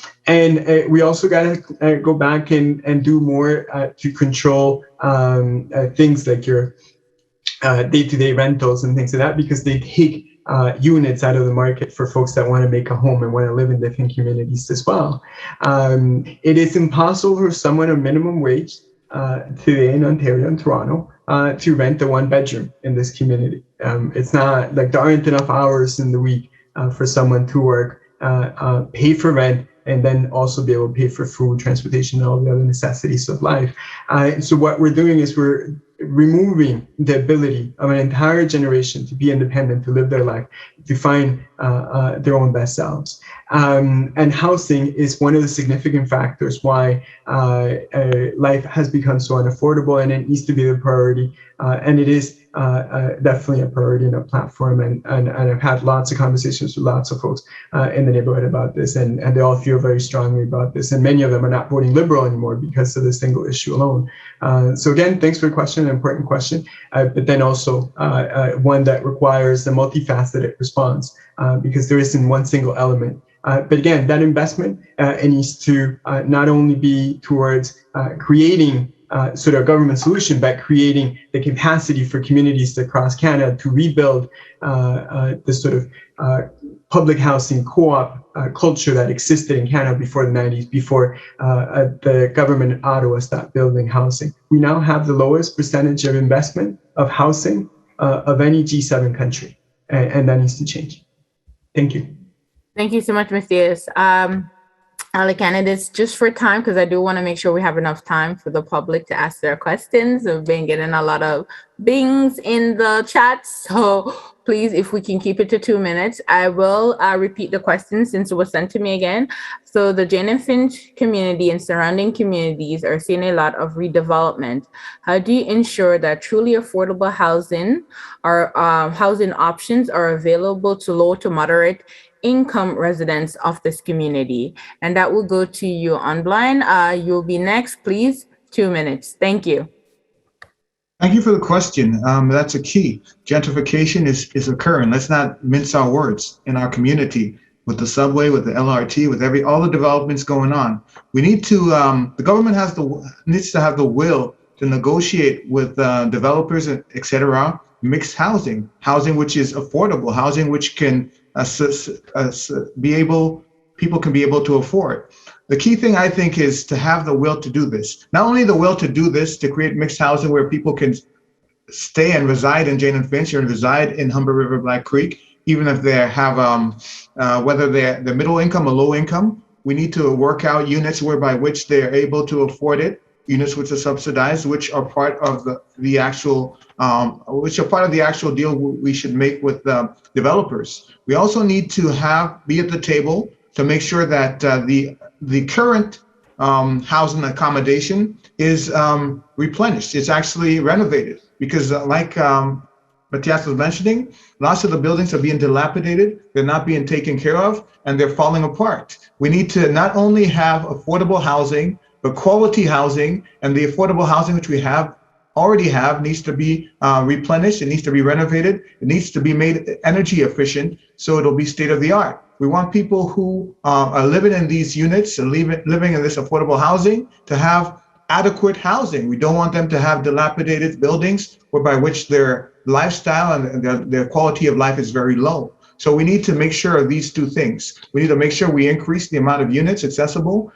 we also got to go back and do more to control things like your day-to-day rentals and things like that, because they take units out of the market for folks that want to make a home and want to live in different communities as well. It is impossible for someone on minimum wage today in Ontario and Toronto to rent a one-bedroom in this community. It's not like there aren't enough hours in the week for someone to work, pay for rent, and then also be able to pay for food, transportation, and all the other necessities of life. So what we're doing is we're removing the ability of an entire generation to be independent, to live their life, to find their own best selves. And housing is one of the significant factors why life has become so unaffordable, and it needs to be the priority. And it is definitely a priority and a platform. And I've had lots of conversations with lots of folks in the neighborhood about this, and they all feel very strongly about this. And many of them are not voting liberal anymore because of this single issue alone. So again, thanks for the question, an important question, but then also one that requires a multifaceted response because there isn't one single element. But again, that investment it needs to not only be towards creating sort of a government solution, but creating the capacity for communities across Canada to rebuild this sort of public housing co-op culture that existed in Canada before the 90s, before the government in Ottawa stopped building housing. We now have the lowest percentage of investment of housing of any G7 country, and that needs to change. Thank you. Thank you so much, Matias. All the candidates, just for time, because I do want to make sure we have enough time for the public to ask their questions. We've been getting a lot of bings in the chat, so please, if we can keep it to 2 minutes, I will repeat the question since it was sent to me again. So the Jane and Finch community and surrounding communities are seeing a lot of redevelopment. How do you ensure that truly affordable housing or housing options are available to low to moderate income residents of this community? And that will go to you, Unblind. You'll be next, please. 2 minutes. Thank you. Thank you for the question. That's a key. Gentrification is occurring. Let's not mince our words in our community with the subway, with the LRT, with all the developments going on. We need to, the government needs to have the will to negotiate with developers, et cetera, mixed housing which is affordable, housing which can people can be able to afford. The key thing, I think, is to have the will to do this. Not only the will to do this, to create mixed housing where people can stay and reside in Jane and Finch or reside in Humber River, Black Creek, even if they have, whether they're middle income or low income. We need to work out units whereby which they're able to afford it, units which are subsidized, which are part of the actual deal we should make with developers. We also need to be at the table to make sure that the current housing accommodation is replenished. It's actually renovated because like Matias was mentioning, lots of the buildings are being dilapidated, they're not being taken care of, and they're falling apart. We need to not only have affordable housing, but quality housing, and the affordable housing which we already have needs to be replenished, it needs to be renovated, it needs to be made energy efficient so it'll be state of the art. We want people who are living in these units and living in this affordable housing to have adequate housing. We don't want them to have dilapidated buildings whereby which their lifestyle and their quality of life is very low. So we need to make sure of these two things. We need to make sure we increase the amount of units accessible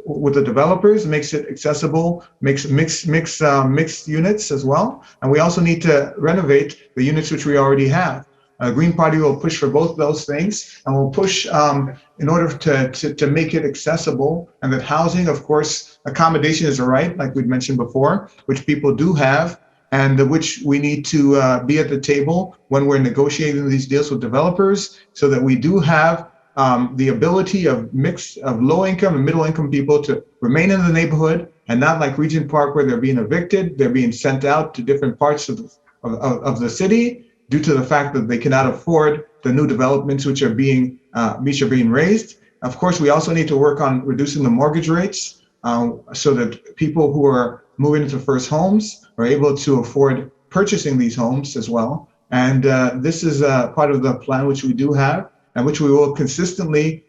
with the developers, makes it accessible, makes mixed units as well. And we also need to renovate the units which we already have. Green Party will push for both those things, and we'll push in order to make it accessible, and that housing, of course, accommodation is a right, like we'd mentioned before, which people do have, and which we need to be at the table when we're negotiating these deals with developers, so that we do have the ability of low income and middle income people to remain in the neighborhood, and not like Regent Park where they're being evicted, they're being sent out to different parts of the city due to the fact that they cannot afford the new developments which are being raised. Of course, we also need to work on reducing the mortgage rates so that people who are moving into first homes are able to afford purchasing these homes as well. And this is part of the plan which we do have and which we will consistently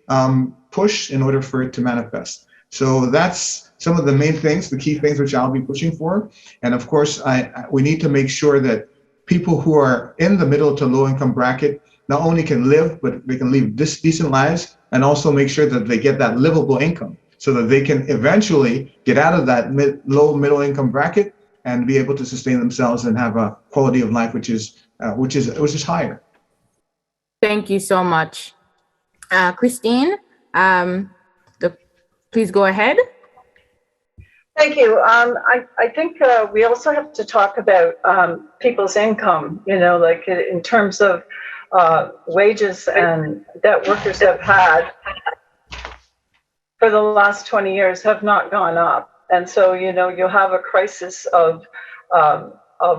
push in order for it to manifest. So that's some of the main things, the key things which I'll be pushing for. And of course, we need to make sure that people who are in the middle to low income bracket not only can live, but they can live decent lives, and also make sure that they get that livable income so that they can eventually get out of that low middle income bracket and be able to sustain themselves and have a quality of life which is higher. Thank you so much. Christine, please go ahead. Thank you. I think we also have to talk about people's income, like in terms of wages and that workers have had for the last 20 years have not gone up. And so, you'll have a crisis of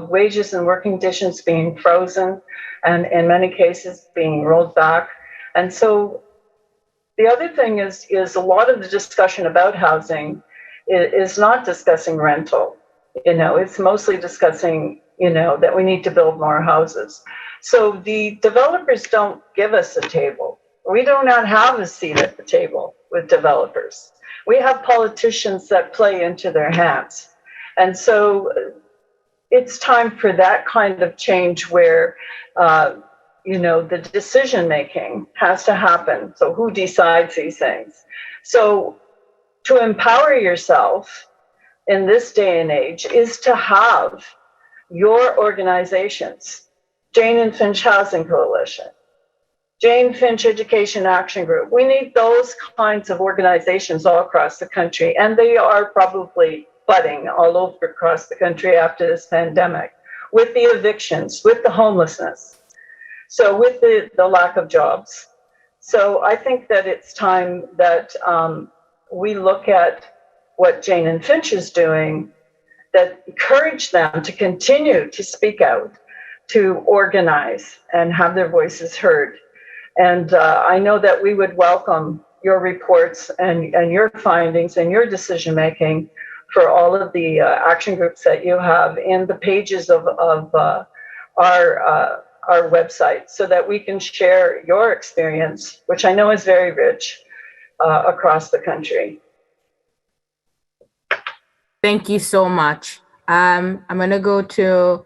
wages and working conditions being frozen and in many cases being rolled back. And so the other thing is a lot of the discussion about housing is not discussing rental. It's mostly discussing, that we need to build more houses. So the developers don't give us a table. We do not have a seat at the table with developers. We have politicians that play into their hands. And so it's time for that kind of change where, the decision-making has to happen. So who decides these things? So to empower yourself in this day and age is to have your organizations, Jane and Finch Housing Coalition, Jane Finch Education Action Group. We need those kinds of organizations all across the country, and they are probably budding all over across the country after this pandemic, with the evictions, with the homelessness, so with the lack of jobs. So I think that it's time that we look at what Jane and Finch is doing, that encourage them to continue to speak out, to organize and have their voices heard. And I know that we would welcome your reports and your findings and your decision making for all of the action groups that you have in the pages of our website, so that we can share your experience, which I know is very rich, across the country. Thank you so much. I'm going to go to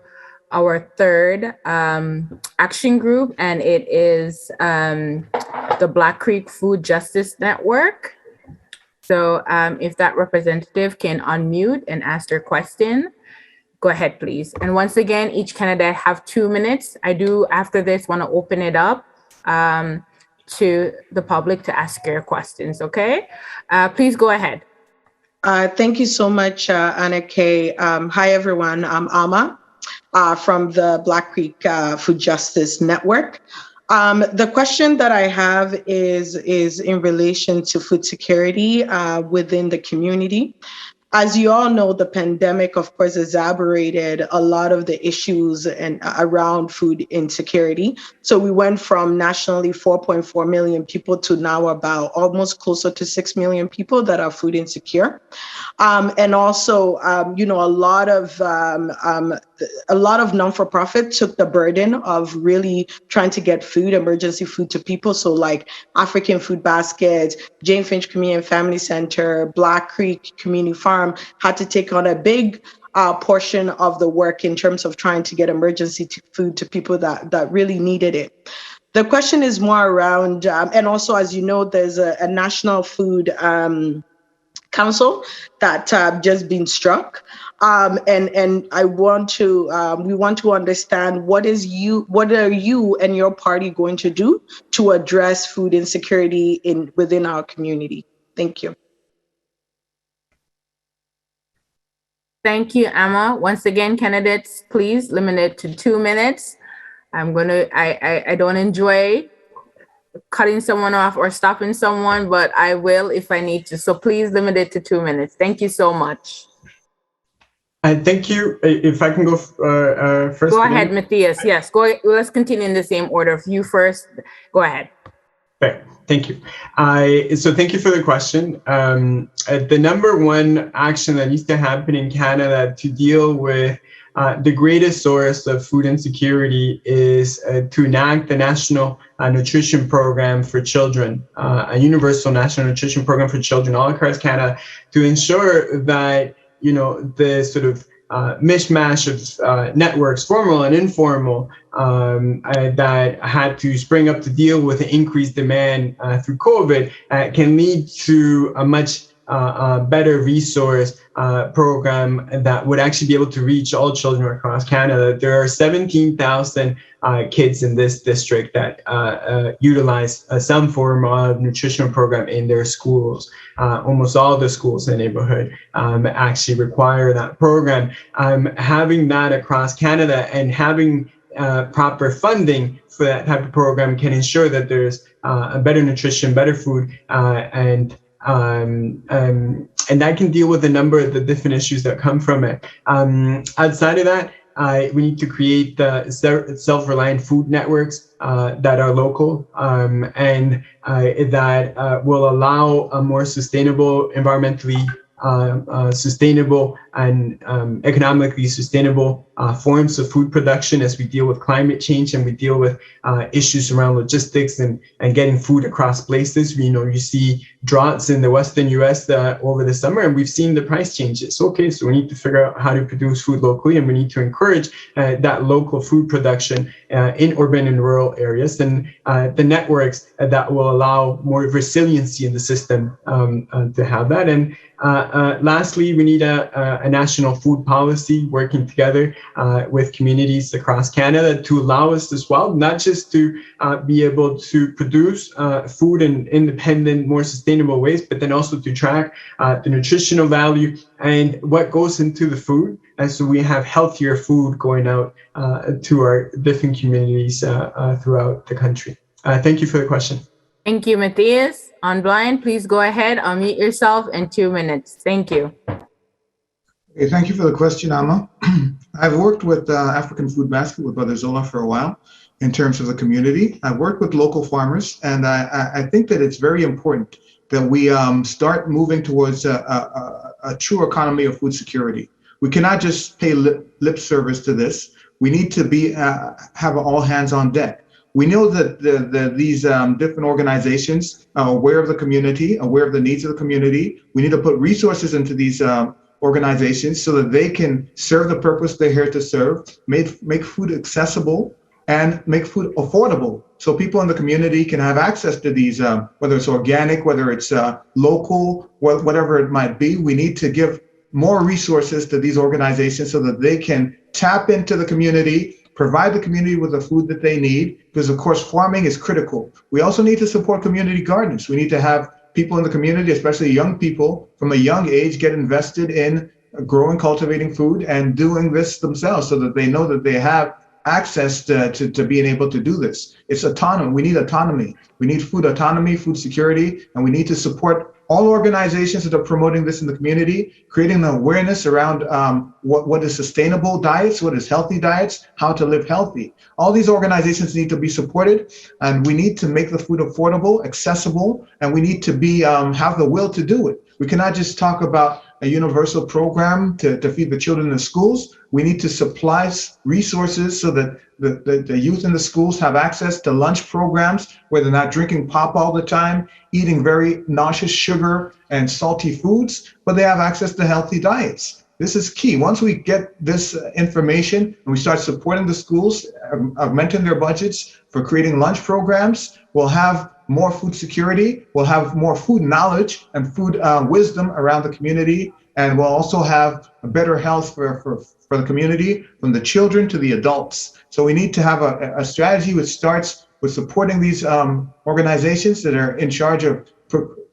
our third action group, and it is the Black Creek Food Justice Network. So if that representative can unmute and ask their question, go ahead, please. And once again, each candidate have 2 minutes. I do, after this, want to open it up to the public to ask your questions, okay? Please go ahead. Thank you so much, Anna Kay. Hi, everyone. I'm Ama from the Black Creek Food Justice Network. The question that I have is in relation to food security within the community. As you all know, the pandemic, of course, exacerbated a lot of the issues around food insecurity. So we went from nationally 4.4 million people to now about almost closer to 6 million people that are food insecure. And also, a lot of non-for-profit took the burden of really trying to get food, emergency food to people. So like African Food Basket, Jane Finch Community and Family Center, Black Creek Community Farm had to take on a big portion of the work in terms of trying to get emergency food to people that really needed it. The question is more around, and also, as you know, there's a national food council that just been struck. And I want to, we want to understand what are you and your party going to do to address food insecurity within our community? Thank you. Thank you, Emma. Once again, candidates, please limit it to 2 minutes. I don't enjoy cutting someone off or stopping someone, but I will if I need to. So please limit it to 2 minutes. Thank you so much. Thank you. If I can go first. Go ahead, Matias. Yes, go. Let's continue in the same order. If you first, go ahead. Okay. Thank you. So thank you for the question. The number one action that needs to happen in Canada to deal with the greatest source of food insecurity is to enact the National Nutrition Program for Children, a universal national nutrition program for children all across Canada, to ensure that, the sort of mishmash of networks, formal and informal, that had to spring up to deal with the increased demand through COVID, can lead to a much better resource program that would actually be able to reach all children across Canada. There are 17,000 kids in this district that utilize some form of nutritional program in their schools. Almost all the schools in the neighborhood actually require that program. Having that across Canada and having proper funding for that type of program can ensure that there's a better nutrition, better food, and that can deal with a number of the different issues that come from it. Outside of that, we need to create self-reliant food networks that are local and that will allow a more sustainable, environmentally sustainable and economically sustainable forms of food production as we deal with climate change and we deal with issues around logistics and getting food across places. You see droughts in the Western US over the summer, and we've seen the price changes. Okay, so we need to figure out how to produce food locally, and we need to encourage that local food production in urban and rural areas, and the networks that will allow more resiliency in the system to have that. And lastly, we need a national food policy working together with communities across Canada to allow us as well, not just to be able to produce food in independent, more sustainable ways, but then also to track the nutritional value and what goes into the food. And so we have healthier food going out to our different communities throughout the country. Thank you for the question. Thank you, Matias. Unblind, please go ahead, unmute yourself in 2 minutes. Thank you. Okay, thank you for the question, Amma. I've worked with African Food Basket with Brother Zola for a while in terms of the community. I've worked with local farmers, and I think that it's very important that we start moving towards a true economy of food security. We cannot just pay lip service to this. We need to have all hands on deck. We know that these different organizations are aware of the community, aware of the needs of the community. We need to put resources into these organizations so that they can serve the purpose they're here to serve, make food accessible and make food affordable so people in the community can have access to these, whether it's organic, whether it's local, whatever it might be. We need to give more resources to these organizations so that they can tap into the community, provide the community with the food that they need, because of course farming is critical. We also need to support community gardens. We need to have people in the community, especially young people from a young age, get invested in growing, cultivating food and doing this themselves so that they know that they have access to being able to do this. It's autonomy. We need autonomy. We need food autonomy, food security, and we need to support all organizations that are promoting this in the community, creating an awareness around what is sustainable diets, what is healthy diets, how to live healthy. All these organizations need to be supported, and we need to make the food affordable, accessible, and we need to be have the will to do it. We cannot just talk about a universal program to feed the children in the schools. We need to supply resources so that the youth in the schools have access to lunch programs where they're not drinking pop all the time, eating very nauseous sugar and salty foods, but they have access to healthy diets. This is key. Once we get this information and we start supporting the schools, augmenting their budgets for creating lunch programs, we'll have more food security, we'll have more food knowledge and food wisdom around the community, and we'll also have a better health for the community, from the children to the adults. So we need to have a strategy which starts with supporting these organizations that are in charge of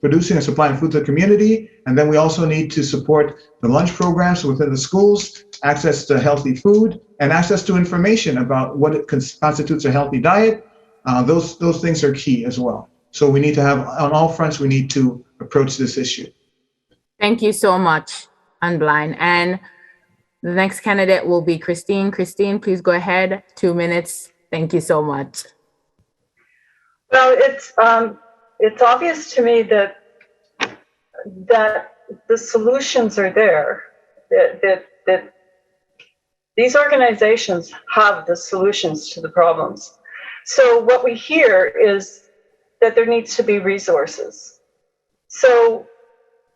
producing and supplying food to the community. And then we also need to support the lunch programs within the schools, access to healthy food, and access to information about what it constitutes a healthy diet. Those things are key as well. So we need to have, on all fronts, we need to approach this issue. Thank you so much, Unblind. And the next candidate will be Christine. Christine, please go ahead. 2 minutes. Thank you so much. Well, it's obvious to me that the solutions are there, that these organizations have the solutions to the problems. So what we hear is that there needs to be resources. So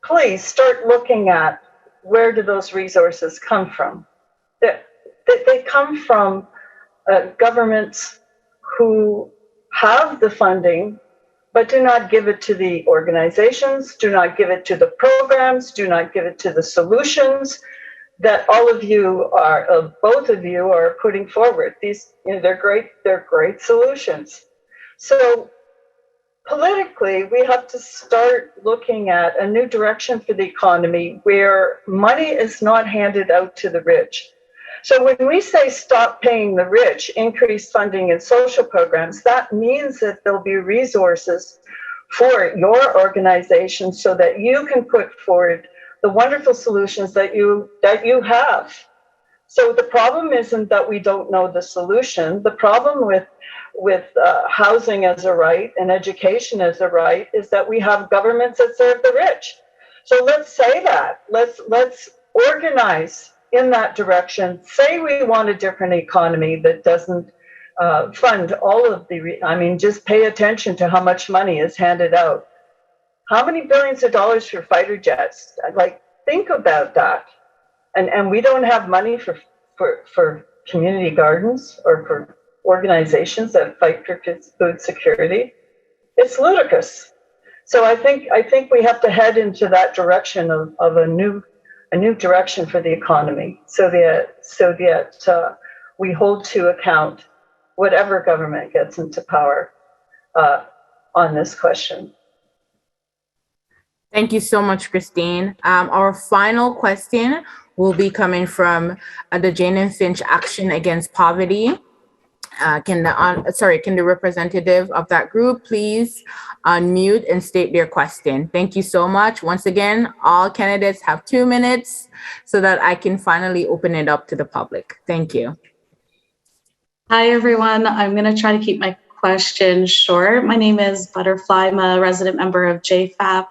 please start looking at where do those resources come from. That they come from governments who have the funding, but do not give it to the organizations, do not give it to the programs, do not give it to the solutions that all of you are, both of you are putting forward. These, they're great solutions. So politically, we have to start looking at a new direction for the economy where money is not handed out to the rich. So when we say stop paying the rich, increase funding in social programs, that means that there'll be resources for your organization so that you can put forward the wonderful solutions that you have. So the problem isn't that we don't know the solution. The problem with housing as a right and education as a right is that we have governments that serve the rich. So let's say that. Let's organize in that direction. Say we want a different economy that doesn't fund all of just pay attention to how much money is handed out. How many billions of dollars for fighter jets? Think about that. And we don't have money for community gardens or for organizations that fight for food security. It's ludicrous. So I think we have to head into that direction of a new direction for the economy, so that we hold to account whatever government gets into power on this question. Thank you so much, Christine. Our final question will be coming from the Jane and Finch Action Against Poverty. Can the representative of that group please unmute and state their question? Thank you so much. Once again, all candidates have 2 minutes so that I can finally open it up to the public. Thank you. Hi, everyone. I'm going to try to keep my question short. My name is Butterfly. I'm a resident member of JFAP.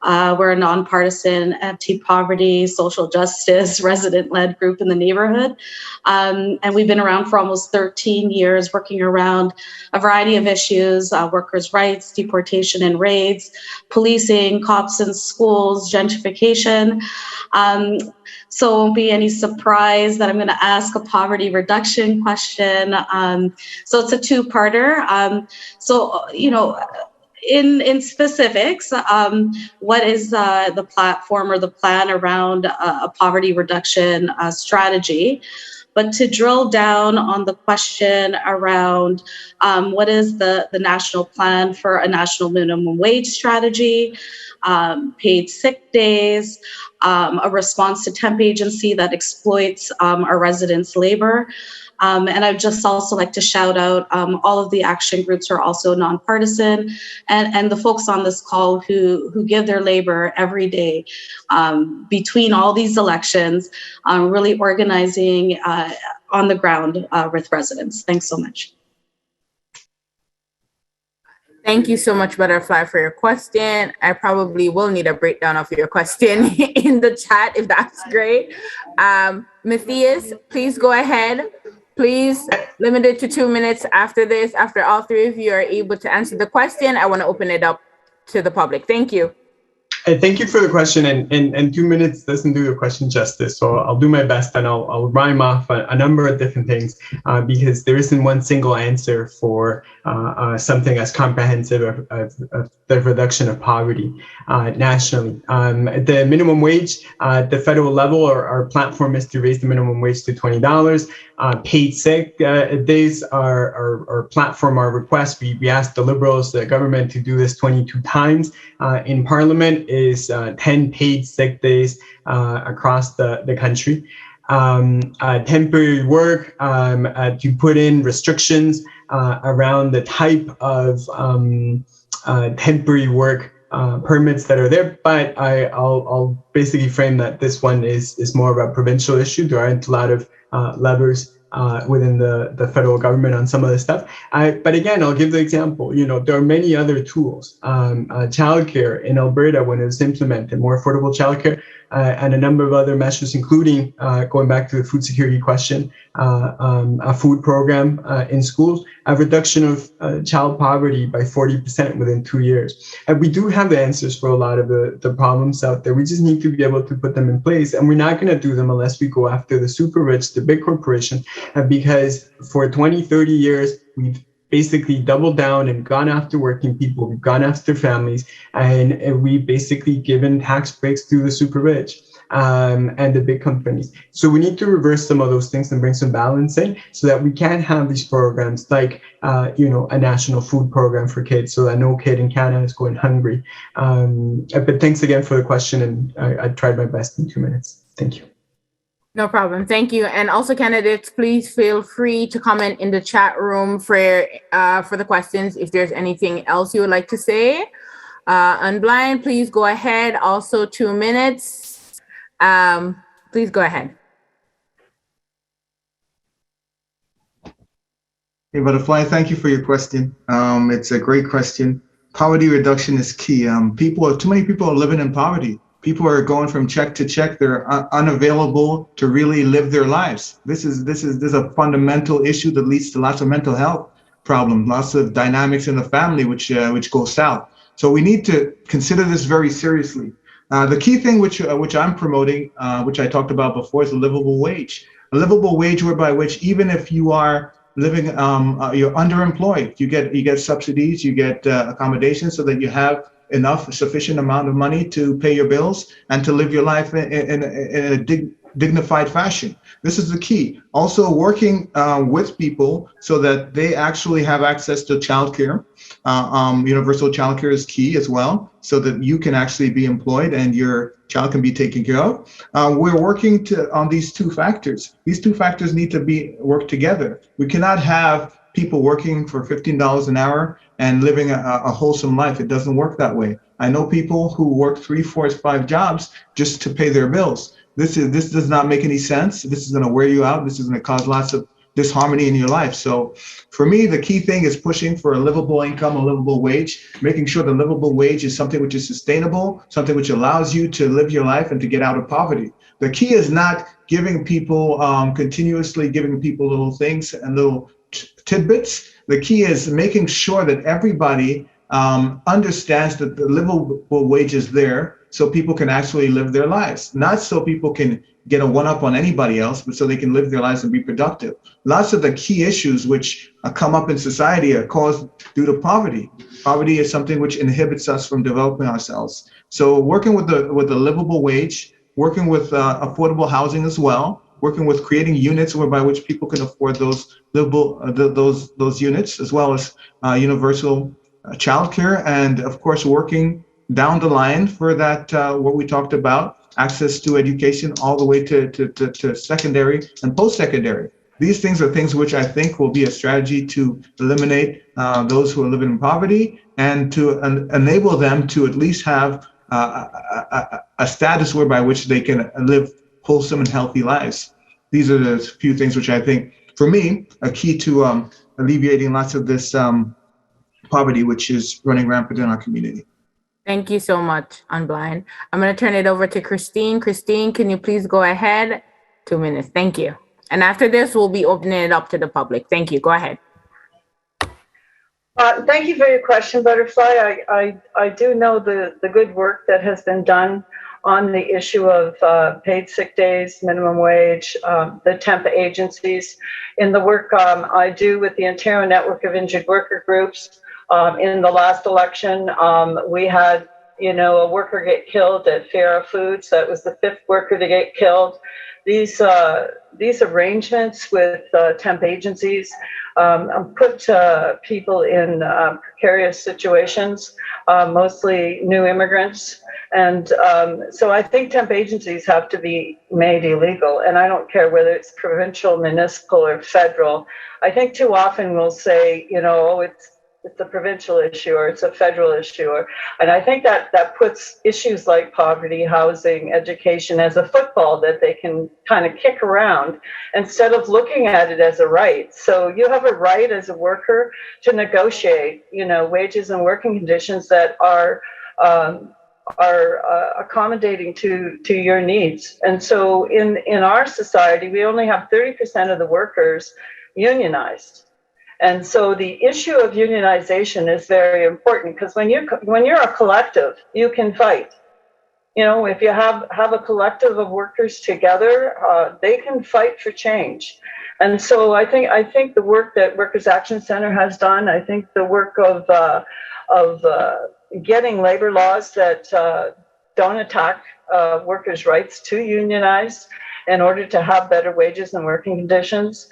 We're a nonpartisan anti-poverty, social justice, resident-led group in the neighborhood. And we've been around for almost 13 years, working around a variety of issues, workers' rights, deportation and raids, policing, cops in schools, gentrification. So it won't be any surprise that I'm going to ask a poverty reduction question. So it's a two-parter. In specifics, what is the platform or the plan around a poverty reduction strategy? But to drill down on the question around what is the national plan for a national minimum wage strategy, paid sick days, a response to temp agency that exploits our residents' labor. And I'd just also like to shout out all of the action groups are also nonpartisan, and the folks on this call who give their labor every day between all these elections, really organizing on the ground with residents. Thanks so much. Thank you so much, Butterfly, for your question. I probably will need a breakdown of your question in the chat, if that's great. Matias, please go ahead. Please limit it to 2 minutes after this. After all three of you are able to answer the question, I want to open it up to the public. Thank you. Thank you for the question, and 2 minutes doesn't do the question justice, so I'll do my best, and I'll rhyme off a number of different things because there isn't one single answer for something as comprehensive of the reduction of poverty nationally. The minimum wage at the federal level, our platform is to raise the minimum wage to $20. Paid sick days, our platform, our request, we asked the Liberals, the government, to do this 22 times in Parliament, is 10 paid sick days across the country. Temporary work, to put in restrictions around the type of temporary work permits that are there, but I'll basically frame that this one is more of a provincial issue. There aren't a lot of levers within the federal government on some of this stuff. But again, I'll give the example, there are many other tools. Childcare in Alberta, when it was implemented, more affordable childcare, and a number of other measures, including going back to the food security question, a food program in schools, a reduction of child poverty by 40% within 2 years. And we do have the answers for a lot of the problems out there. We just need to be able to put them in place. And we're not going to do them unless we go after the super rich, the big corporations, because for 20, 30 years, we've basically doubled down and gone after working people, we've gone after families, and we've basically given tax breaks to the super rich. And the big companies. So we need to reverse some of those things and bring some balance in so that we can have these programs like, a national food program for kids so that no kid in Canada is going hungry. But thanks again for the question, and I tried my best in 2 minutes. Thank you. No problem. Thank you. And also, candidates, please feel free to comment in the chat room for the questions if there's anything else you would like to say. Unblind, please go ahead. Also, 2 minutes. Please go ahead. Hey, Butterfly, thank you for your question. It's a great question. Poverty reduction is key. Too many people are living in poverty. People are going from check to check. They're unavailable to really live their lives. This is a fundamental issue that leads to lots of mental health problems, lots of dynamics in the family, which go south. So we need to consider this very seriously. The key thing which I'm promoting, which I talked about before, is a livable wage. A livable wage whereby which even if you are living, you're underemployed, you get subsidies, you get accommodations so that you have sufficient amount of money to pay your bills and to live your life in a dignified fashion. This is the key. Also working with people so that they actually have access to childcare. Universal childcare is key as well, so that you can actually be employed and your child can be taken care of. We're working on these two factors. These two factors need to work together. We cannot have people working for $15 an hour and living a wholesome life. It doesn't work that way. I know people who work 3, 4, 5 jobs just to pay their bills. This does not make any sense. This is going to wear you out. This is going to cause lots of disharmony in your life. So for me, the key thing is pushing for a livable income, a livable wage, making sure the livable wage is something which is sustainable, something which allows you to live your life and to get out of poverty. The key is not giving people, continuously giving people little things and little tidbits. The key is making sure that everybody understands that the livable wage is there so people can actually live their lives, not so people can get a one-up on anybody else, but so they can live their lives and be productive. Lots of the key issues which come up in society are caused due to poverty. Poverty is something which inhibits us from developing ourselves. So working with the livable wage, working with affordable housing as well, working with creating units whereby which people can afford those livable those units, as well as universal childcare, and of course working down the line for that what we talked about, access to education all the way to secondary and post-secondary. These things are things which I think will be a strategy to eliminate those who are living in poverty and to enable them to at least have a status whereby which they can live wholesome and healthy lives. These are the few things which I think, for me, are key to alleviating lots of this poverty which is running rampant in our community. Thank you so much, Unblind. I'm going to turn it over to Christine. Christine, can you please go ahead? 2 minutes. Thank you. And after this, we'll be opening it up to the public. Thank you. Go ahead. Thank you for your question, Butterfly. I do know the good work that has been done on the issue of paid sick days, minimum wage, the temp agencies. In the work I do with the Ontario Network of Injured Worker Groups, in the last election, we had, a worker get killed at Farah Foods. That was the 5th worker to get killed. These arrangements with temp agencies put people in precarious situations, mostly new immigrants. And so I think temp agencies have to be made illegal. And I don't care whether it's provincial, municipal, or federal. I think too often we'll say, it's a provincial issue or it's a federal issue. And I think that puts issues like poverty, housing, education as a football that they can kind of kick around instead of looking at it as a right. So you have a right as a worker to negotiate, wages and working conditions that are accommodating to your needs. And so in our society, we only have 30% of the workers unionized. And so the issue of unionization is very important because when you're a collective, you can fight. if you have a collective of workers together, they can fight for change. And so I think the work that Workers' Action Center has done, I think the work of getting labor laws that don't attack workers' rights to unionize in order to have better wages and working conditions.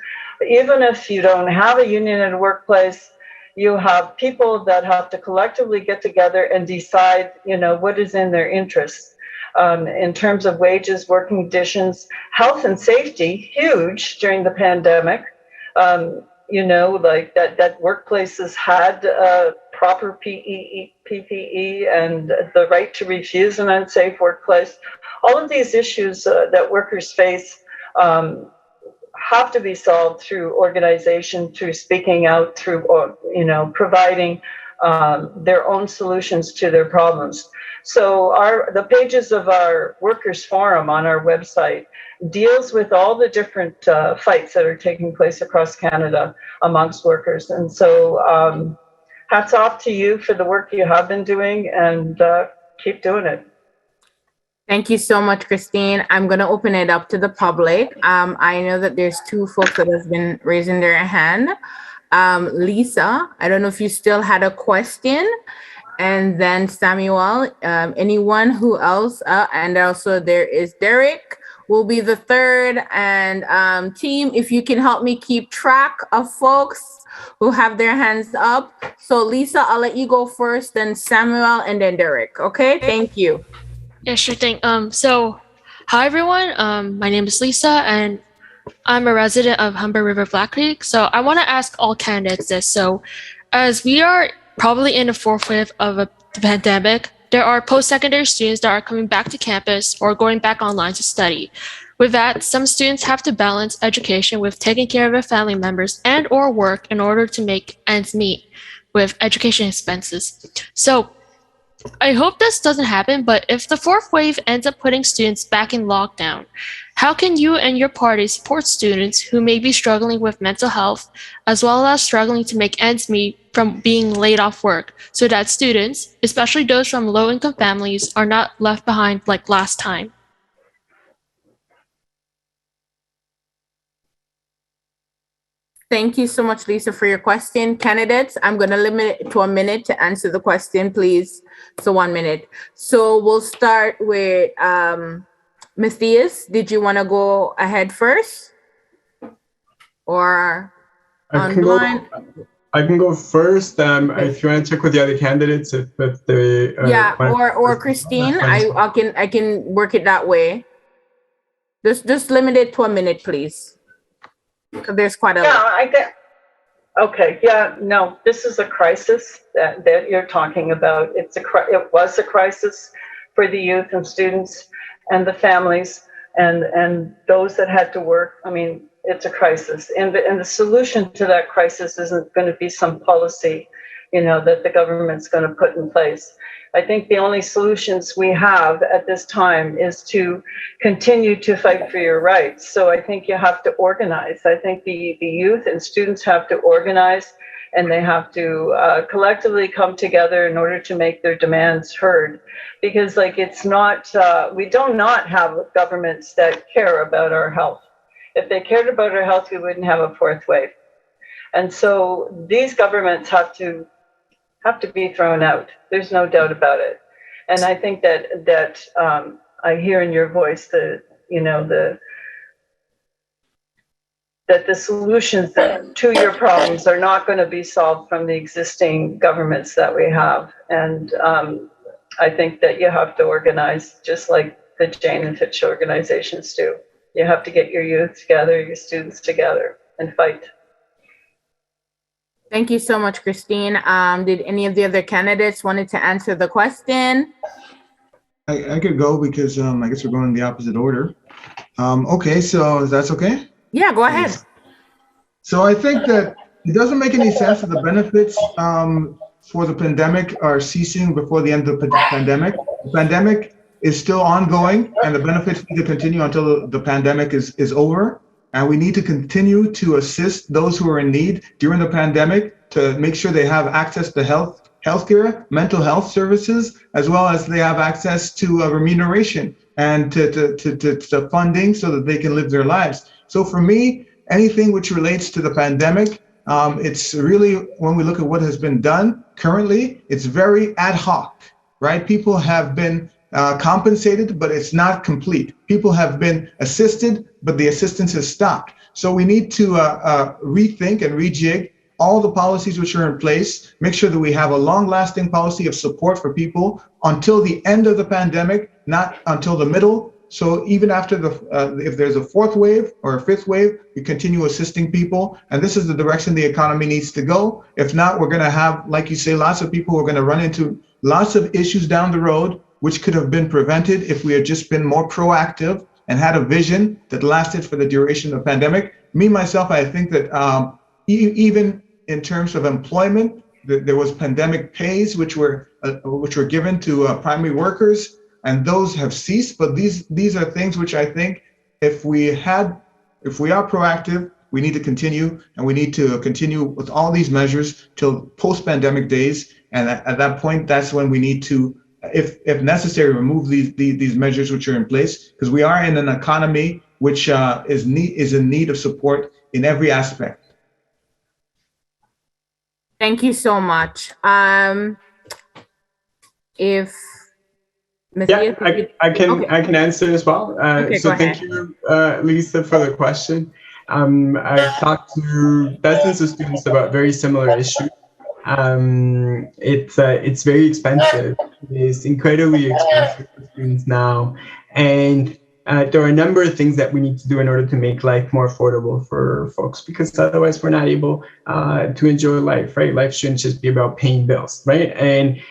Even if you don't have a union in a workplace, you have people that have to collectively get together and decide, what is in their interests. In terms of wages, working conditions, health and safety, huge during the pandemic. Like that workplaces had proper PPE and the right to refuse an unsafe workplace. All of these issues that workers face have to be solved through organization, through speaking out, through providing their own solutions to their problems. So the pages of our workers forum on our website deals with all the different fights that are taking place across Canada amongst workers. And so hats off to you for the work you have been doing, and keep doing it. Thank you so much, Christine. I'm going to open it up to the public. I know that there's two folks that have been raising their hand. Lisa, I don't know if you still had a question. And then Samuel, anyone who else? And also there is Derek, will be the third. And team, if you can help me keep track of folks who have their hands up. So Lisa, I'll let you go first, then Samuel, and then Derek. Okay, thank you. Yeah, sure thing. So hi everyone. My name is Lisa and I'm a resident of Humber River, Black Creek. So I want to ask all candidates this. So as we are probably in the fourth wave of the pandemic, there are post-secondary students that are coming back to campus or going back online to study. With that, some students have to balance education with taking care of their family members and or work in order to make ends meet with education expenses. So I hope this doesn't happen, but if the fourth wave ends up putting students back in lockdown, how can you and your party support students who may be struggling with mental health, as well as struggling to make ends meet from being laid off work, so that students, especially those from low-income families, are not left behind like last time? Thank you so much, Lisa, for your question. Candidates, I'm going to limit it to a minute to answer the question, please. So 1 minute. So we'll start with Matias. Did you want to go ahead first? Or Unblind? I can go first. If you want to check with the other candidates, if they or Christine, I can work it that way. Just limit it to a minute, please. There's quite a lot. Okay. Yeah. No, this is a crisis that you're talking about. It was a crisis for the youth and students and the families and those that had to work. I mean, it's a crisis, and the solution to that crisis isn't going to be some policy, that the government's going to put in place. I think the only solutions we have at this time is to continue to fight for your rights. So I think you have to organize. I think the youth and students have to organize, and they have to collectively come together in order to make their demands heard. Because it's not, we do not have governments that care about our health. If they cared about our health, we wouldn't have a fourth wave. And so these governments have to be thrown out. There's no doubt about it. And I think that I hear in your voice that the solutions to your problems are not going to be solved from the existing governments that we have. And I think that you have to organize just like the Jane and Finch organizations do. You have to get your youth together, your students together, and fight. Thank you so much, Christine. Did any of the other candidates wanted to answer the question? I could go because I guess we're going in the opposite order. Okay, so that's okay? Yeah, go ahead. So I think that it doesn't make any sense that the benefits for the pandemic are ceasing before the end of the pandemic. The pandemic is still ongoing, and the benefits need to continue until the pandemic is over. And we need to continue to assist those who are in need during the pandemic to make sure they have access to health healthcare, mental health services, as well as they have access to remuneration and to funding so that they can live their lives. So for me, anything which relates to the pandemic, it's really, when we look at what has been done currently, it's very ad hoc, right? People have been compensated, but it's not complete. People have been assisted, but the assistance has stopped. So we need to rethink and rejig all the policies which are in place, make sure that we have a long-lasting policy of support for people until the end of the pandemic, not until the middle. So even after if there's a fourth wave or a fifth wave, we continue assisting people. And this is the direction the economy needs to go. If not, we're going to have, like you say, lots of people who are going to run into lots of issues down the road, which could have been prevented if we had just been more proactive and had a vision that lasted for the duration of the pandemic. Me, myself, I think that even in terms of employment, there was pandemic pays which were given to primary workers, and those have ceased. But these are things which I think if we are proactive, we need to continue, and we need to continue with all these measures till post-pandemic days. And at that point, that's when we need to, if necessary, remove these measures which are in place, because we are in an economy which is in need of support in every aspect. Thank you so much. If Matias, I can answer as well. Okay, so go thank you, Lisa, for the question. I've talked to dozens of students about very similar issues. It's very expensive. It's incredibly expensive for students now, and there are a number of things that we need to do in order to make life more affordable for folks, because otherwise we're not able to enjoy life, right? Life shouldn't just be about paying bills, right? And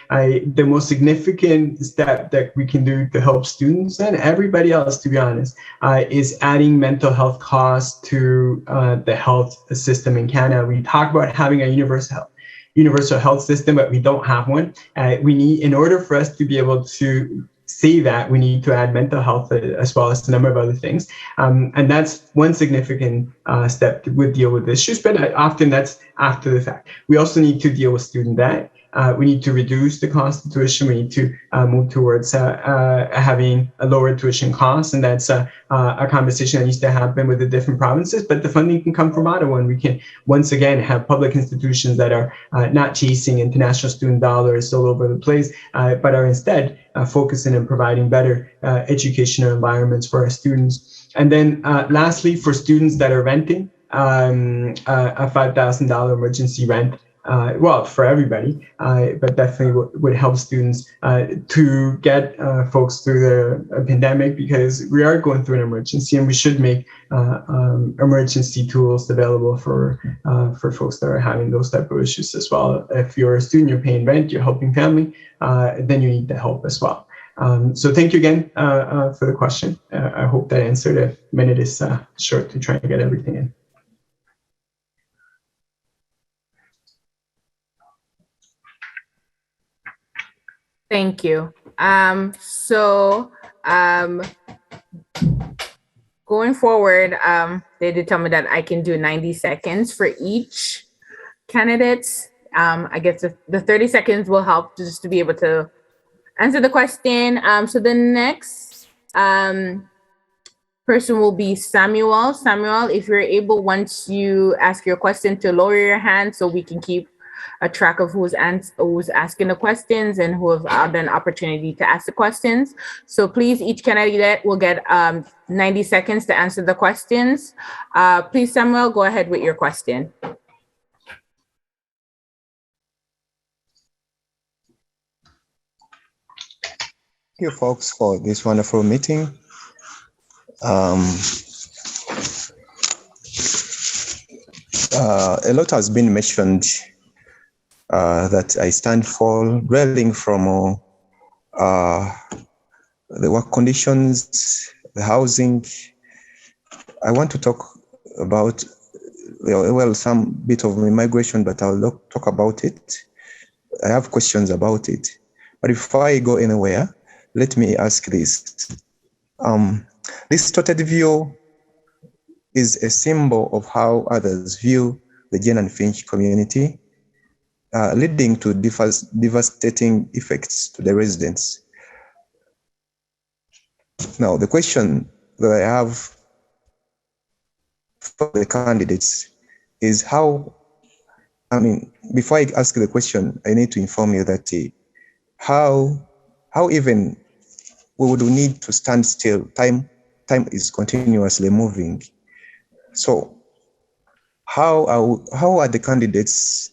the most significant step that we can do to help students and everybody else, to be honest, is adding mental health costs to the health system in Canada. We talk about having a universal health system, but we don't have one. We need, in order for us to be able to say that, we need to add mental health as well as a number of other things. And that's one significant step would deal with issues, but often that's after the fact. We also need to deal with student debt. We need to reduce the cost of tuition. We need to move towards having a lower tuition cost. And that's a conversation that needs to happen with the different provinces, but the funding can come from Ottawa. And we can, once again, have public institutions that are not chasing international student dollars all over the place, but are instead focusing on providing better educational environments for our students. And then lastly, for students that are renting, a $5,000 emergency rent, well, for everybody, but definitely would help students to get folks through the pandemic, because we are going through an emergency, and we should make emergency tools available for folks that are having those type of issues as well. If you're a student, you're paying rent, you're helping family, then you need the help as well. So thank you again for the question. I hope that answered it. A minute is short to try and get everything in. Thank you. Going forward, they did tell me that I can do 90 seconds for each candidate. I guess the 30 seconds will help just to be able to answer the question. So the next person will be Samuel. Samuel, if you're able, once you ask your question, to lower your hand so we can keep a track of who's asking the questions and who have had an opportunity to ask the questions. So please, each candidate will get 90 seconds to answer the questions. Please, Samuel, go ahead with your question. Thank you, folks, for this wonderful meeting. A lot has been mentioned that I stand for, dwelling from the work conditions, the housing. I want to talk about, well, some bit of immigration, but I'll talk about it. I have questions about it. But before I go anywhere, let me ask this. This distorted view is a symbol of how others view the Jane and Finch community. leading to devastating effects to the residents. Now, the question that I have for the candidates is how, before I ask the question, I need to inform you that how even we would need to stand still. Time is continuously moving. So how are the candidates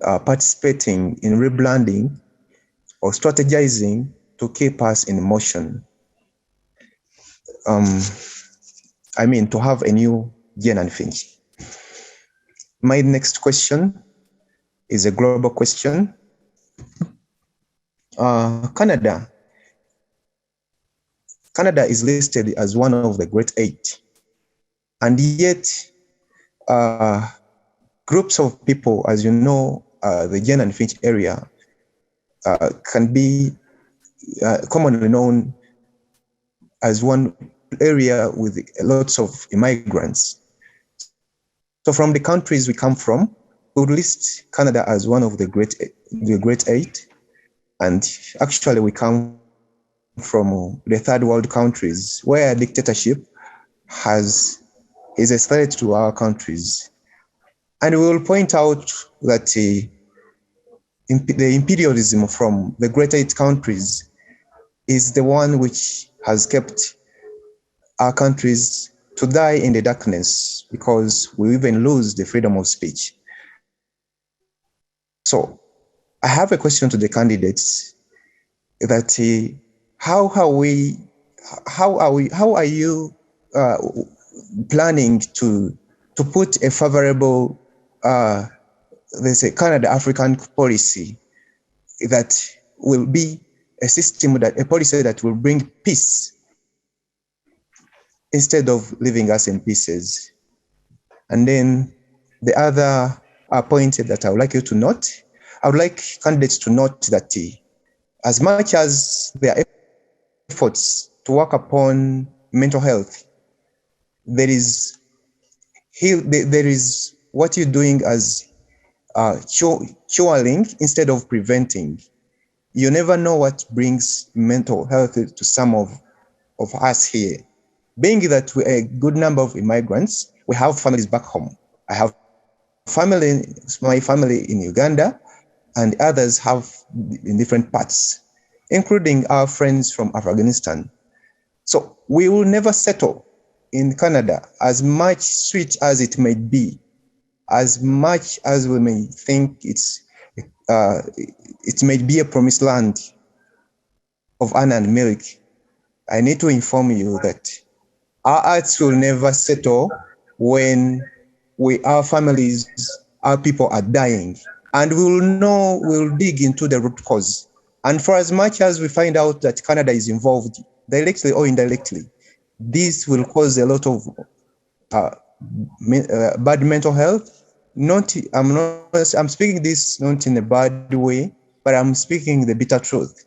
participating in rebranding or strategizing to keep us in motion? To have a new Jane and Finch. My next question is a global question. Canada is listed as one of the Great Eight, and yet groups of people, as you know, the Jane and Finch area can be commonly known as one area with lots of immigrants. So from the countries we come from, we would list Canada as one of the Great Eight, and actually we come from the third world countries where dictatorship is a threat to our countries. And we will point out that the imperialism from the Great Eight countries is the one which has kept our countries to die in the darkness, because we even lose the freedom of speech. So I have a question to the candidates that how are you planning to put a favorable Canada-African policy that will be a policy that will bring peace instead of leaving us in pieces? And then the other point that I would like you to note, I would like candidates to note that as much as their efforts to work upon mental health, there is what you're doing as curing instead of preventing. You never know what brings mental health to some of us here. Being that we're a good number of immigrants, we have families back home. I have my family in Uganda, and others have in different parts, including our friends from Afghanistan. So we will never settle in Canada, as much sweet as it may be, as much as we may think it may be a promised land of honey and milk. I need to inform you that our hearts will never settle when our families, our people are dying. And we'll dig into the root cause. And for as much as we find out that Canada is involved, directly or indirectly, this will cause a lot of bad mental health. I'm speaking this not in a bad way, but I'm speaking the bitter truth.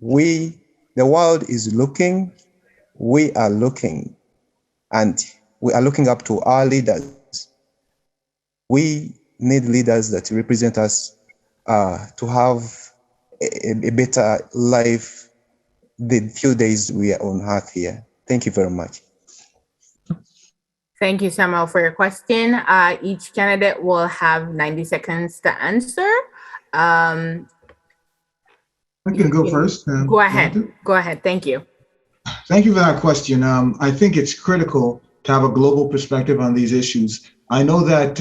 The world is looking, we are looking, and we are looking up to our leaders. We need leaders that represent us to have a better life the few days we are on earth here. Thank you very much. Thank you, Samuel, for your question. Each candidate will have 90 seconds to answer. I can go first. Go ahead. Go ahead. Thank you. Thank you for that question. I think it's critical to have a global perspective on these issues. I know that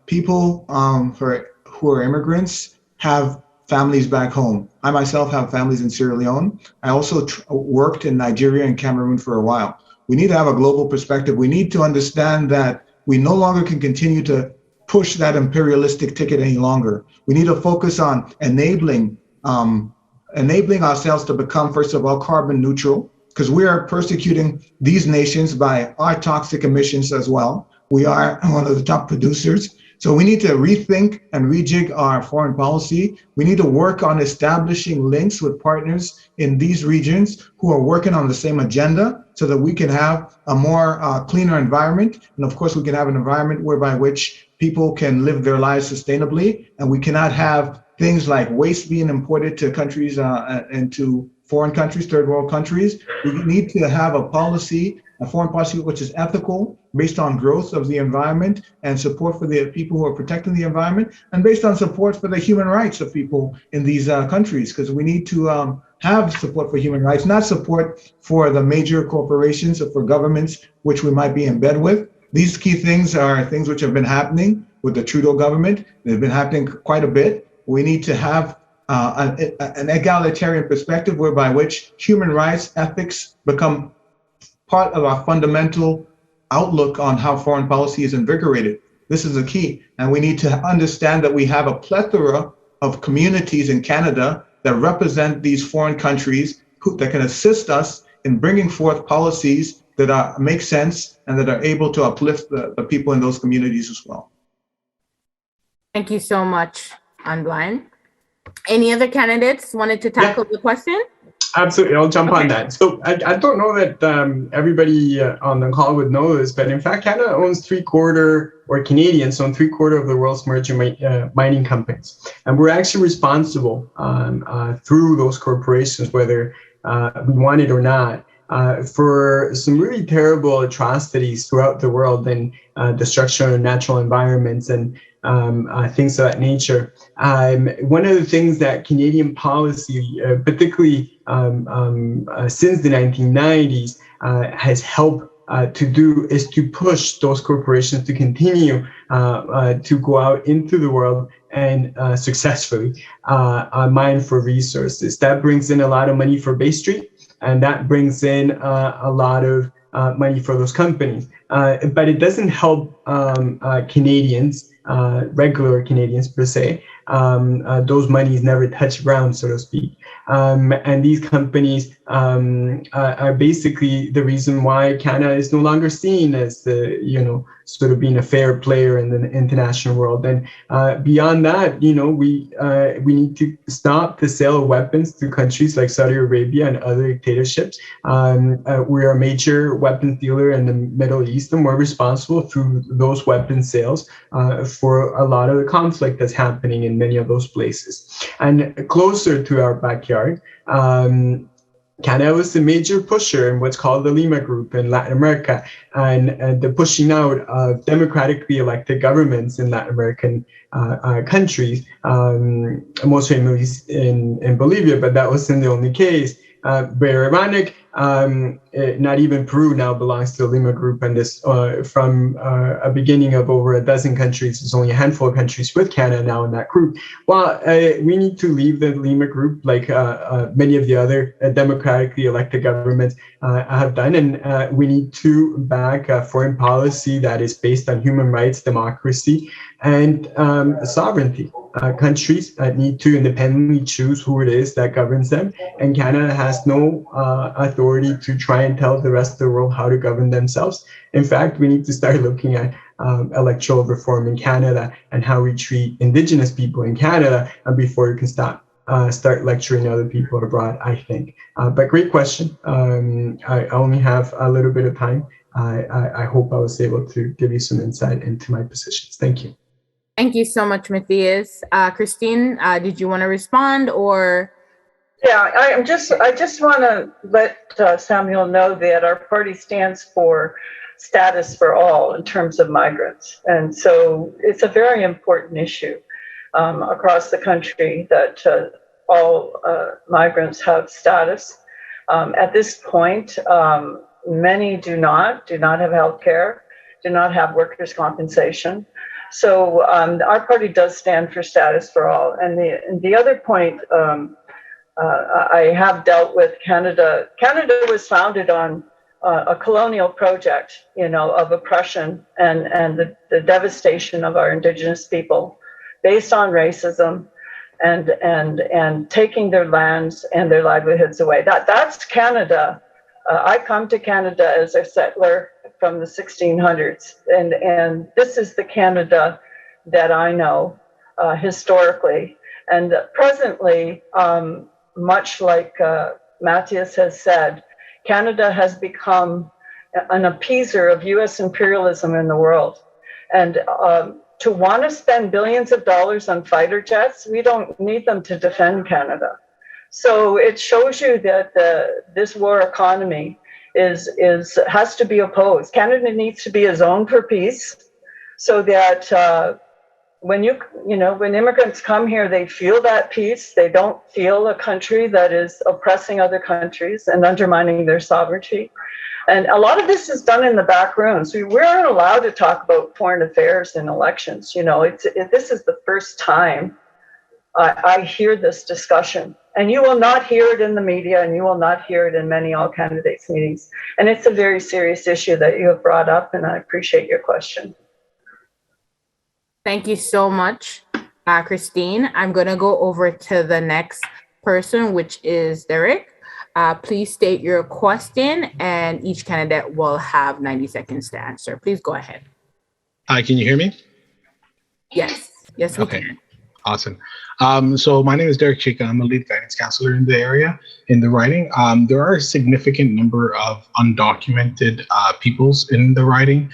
people who are immigrants have families back home. I myself have families in Sierra Leone. I also worked in Nigeria and Cameroon for a while. We need to have a global perspective. We need to understand that we no longer can continue to push that imperialistic ticket any longer. We need to focus on enabling ourselves to become, first of all, carbon neutral, because we are persecuting these nations by our toxic emissions as well. We are one of the top producers. So we need to rethink and rejig our foreign policy. We need to work on establishing links with partners in these regions who are working on the same agenda so that we can have a more cleaner environment. And of course, we can have an environment whereby which people can live their lives sustainably. And we cannot have things like waste being imported to countries and to foreign countries, third world countries. We need to have a policy, a foreign policy which is ethical, based on growth of the environment and support for the people who are protecting the environment, and based on support for the human rights of people in these countries, because we need to have support for human rights, not support for the major corporations or for governments which we might be in bed with. These key things are things which have been happening with the Trudeau government. They've been happening quite a bit. We need to have an egalitarian perspective whereby which human rights ethics become part of our fundamental outlook on how foreign policy is invigorated. This is the key. And we need to understand that we have a plethora of communities in Canada that represent these foreign countries that can assist us in bringing forth policies that make sense and that are able to uplift the people in those communities as well. Thank you so much, Unblind. Any other candidates wanted to tackle the question? Absolutely, I'll jump on that. So I don't know that everybody on the call would know this, but in fact, Canada owns Canadians own 3/4 of the world's major mining companies. And we're actually responsible through those corporations, whether we want it or not, for some really terrible atrocities throughout the world and destruction of natural environments and things of that nature. One of the things that Canadian policy, particularly since the 1990s, has helped to do is to push those corporations to continue to go out into the world and successfully mine for resources. That brings in a lot of money for Bay Street, and that brings in a lot of money for those companies. But it doesn't help Canadians, regular Canadians per se. Those monies never touch ground, so to speak. And these companies are basically the reason why Canada is no longer seen as sort of being a fair player in the international world. And beyond that, we need to stop the sale of weapons to countries like Saudi Arabia and other dictatorships. We are a major weapons dealer in the Middle East, and we're responsible through those weapons sales for a lot of the conflict that's happening in many of those places. And closer to our backyard, Canada was the major pusher in what's called the Lima Group in Latin America, and the pushing out of democratically elected governments in Latin American countries, most famously in Bolivia, but that wasn't the only case. Very ironic. Not even Peru now belongs to the Lima Group, and this from a beginning of over a dozen countries, there's only a handful of countries with Canada now in that group. Well, we need to leave the Lima Group like many of the other democratically elected governments have done, and we need to back a foreign policy that is based on human rights, democracy, and sovereignty. Countries need to independently choose who it is that governs them, and Canada has no authority to try and tell the rest of the world how to govern themselves. In fact, we need to start looking at electoral reform in Canada and how we treat Indigenous people in Canada before we can start lecturing other people abroad, I think. But great question. I only have a little bit of time. I hope I was able to give you some insight into my positions. Thank you. Thank you so much, Matias. Christine, did you want to respond or? Yeah, I just want to let Samuel know that our party stands for status for all in terms of migrants. And so it's a very important issue across the country that all migrants have status. At this point, many do not have health care, do not have workers' compensation. So our party does stand for status for all. And the other point I have dealt with Canada. Canada was founded on a colonial project, of oppression and the devastation of our Indigenous people based on racism and taking their lands and their livelihoods away. That's Canada. I come to Canada as a settler from the 1600s, and this is the Canada that I know historically. And presently, much like Matias has said, Canada has become an appeaser of US imperialism in the world. And to want to spend billions of dollars on fighter jets, we don't need them to defend Canada. So it shows you that this war economy has to be opposed. Canada needs to be a zone for peace, so that when immigrants come here, they feel that peace. They don't feel a country that is oppressing other countries and undermining their sovereignty. And a lot of this is done in the back rooms. We aren't allowed to talk about foreign affairs and elections. This is the first time I hear this discussion. And you will not hear it in the media, and you will not hear it in many all candidates meetings. And it's a very serious issue that you have brought up, and I appreciate your question. Thank you so much, Christine. I'm going to go over to the next person, which is Derek. Please state your question, and each candidate will have 90 seconds to answer. Please go ahead. Hi, can you hear me? Yes, we can. Awesome. So my name is Derek Chica. I'm a lead guidance counselor in the area, in the riding. There are a significant number of undocumented peoples in the riding,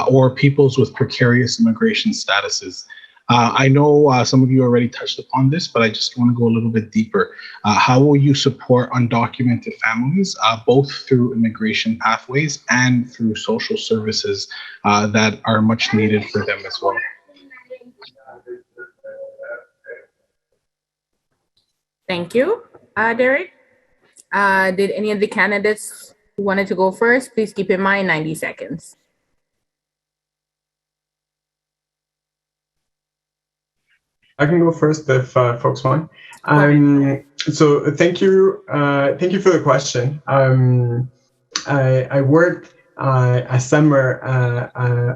or peoples with precarious immigration statuses. I know some of you already touched upon this, but I just want to go a little bit deeper. How will you support undocumented families, both through immigration pathways and through social services that are much needed for them as well? Thank you, Derek. Did any of the candidates who wanted to go first? Please keep in mind 90 seconds. I can go first if folks want. So thank you for the question. I worked a summer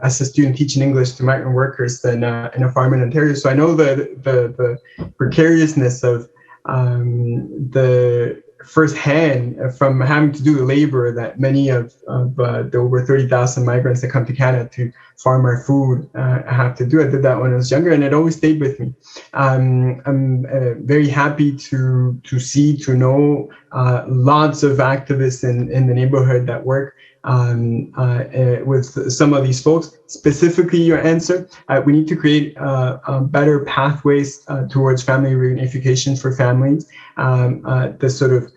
as a student teaching English to migrant workers in a farm in Ontario. So I know the precariousness of the firsthand from having to do the labor that many of the over 30,000 migrants that come to Canada to farm our food have to do. I did that when I was younger, and it always stayed with me. I'm very happy to know lots of activists in the neighborhood that work with some of these folks. Specifically, your answer, we need to create better pathways towards family reunification for families. The sort of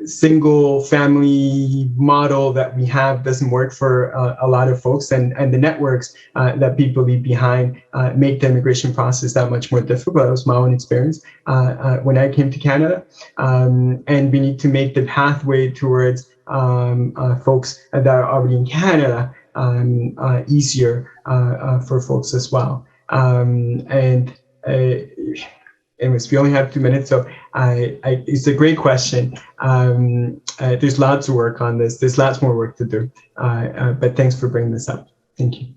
single family model that we have doesn't work for a lot of folks, and the networks that people leave behind make the immigration process that much more difficult. That was my own experience when I came to Canada, and we need to make the pathway towards folks that are already in Canada easier for folks as well. Anyways, we only have 2 minutes, so it's a great question. There's lots of work on this. There's lots more work to do, but thanks for bringing this up. Thank you.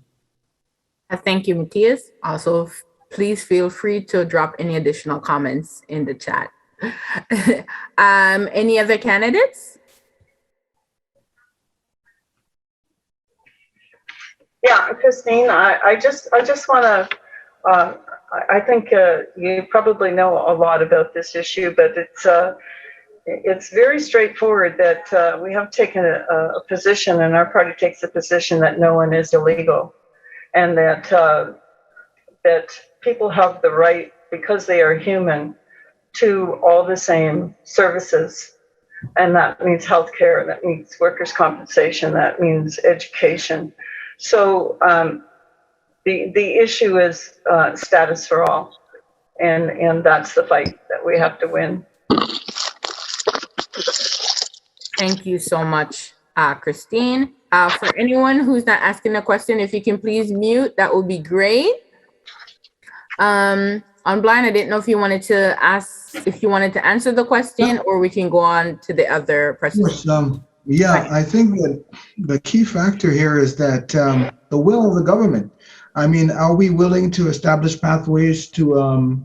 Thank you, Matias. Also, please feel free to drop any additional comments in the chat. Any other candidates? Yeah, Christine, I just want to. I think you probably know a lot about this issue, but it's very straightforward that we have taken a position, and our party takes a position that no one is illegal, and that people have the right, because they are human, to all the same services. And that means healthcare, that means workers' compensation, that means education. So the issue is status for all, and that's the fight that we have to win. Thank you so much, Christine. For anyone who's not asking a question, if you can please mute, that would be great. Unblind, I didn't know if you wanted to answer the question, or we can go on to the other person. Yeah, I think that the key factor here is that the will of the government. I mean, are we willing to establish pathways to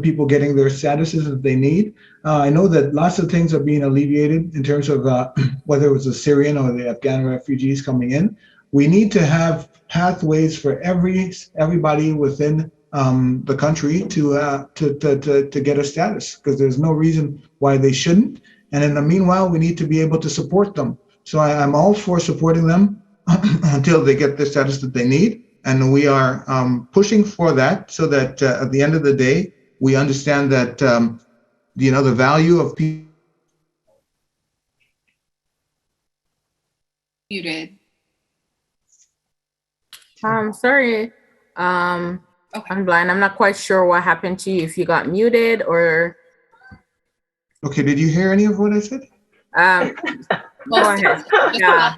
people getting their statuses that they need? I know that lots of things are being alleviated in terms of whether it was the Syrian or the Afghan refugees coming in. we need to have pathways for everybody within the country to get a status, because there's no reason why they shouldn't. And in the meanwhile, we need to be able to support them. So I'm all for supporting them until they get the status that they need. And we are pushing for that, so that at the end of the day, we understand that the value of people. Muted. Sorry. I'm blind. I'm not quite sure what happened to you, if you got muted or. Okay, did you hear any of what I said? Go ahead. Yeah.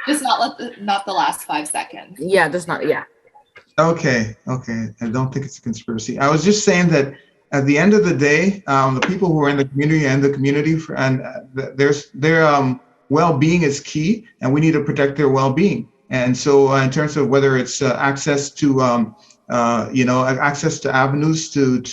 Just not the last 5 seconds. Yeah, just not. Yeah. Okay. I don't think it's a conspiracy. I was just saying that at the end of the day, the people who are in the community their well-being is key, and we need to protect their well-being. And so, in terms of whether it's access to access to avenues to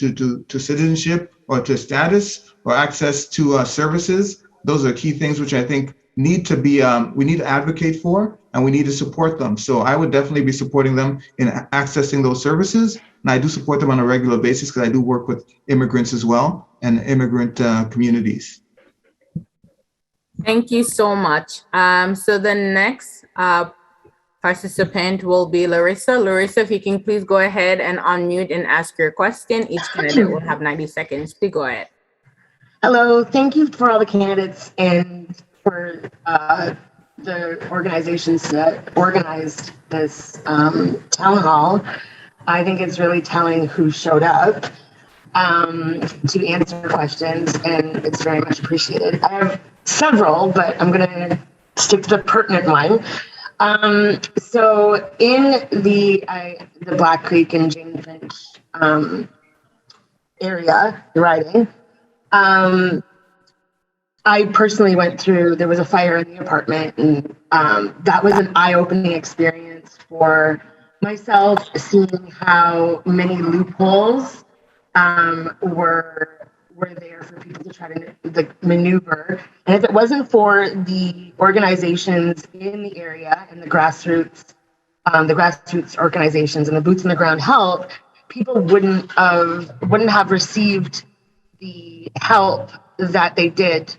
citizenship or to status, or access to services, those are key things which I think need to be we need to advocate for, and we need to support them. So I would definitely be supporting them in accessing those services, and I do support them on a regular basis because I do work with immigrants as well and immigrant communities. Thank you so much. So the next participant will be Larissa. Larissa, if you can please go ahead and unmute and ask your question. Each candidate will have 90 seconds. Please go ahead. Hello, thank you for all the candidates and for the organizations that organized this town hall. I think it's really telling who showed up to answer questions, and it's very much appreciated. I have several, but I'm going to stick to the pertinent one. So in the Black Creek and Jane Finch area, the riding, I personally went through, there was a fire in the apartment, and that was an eye-opening experience for myself, seeing how many loopholes were there for people to try to maneuver. And if it wasn't for the organizations in the area and the grassroots organizations and the boots on the ground help, people wouldn't have received the help that they did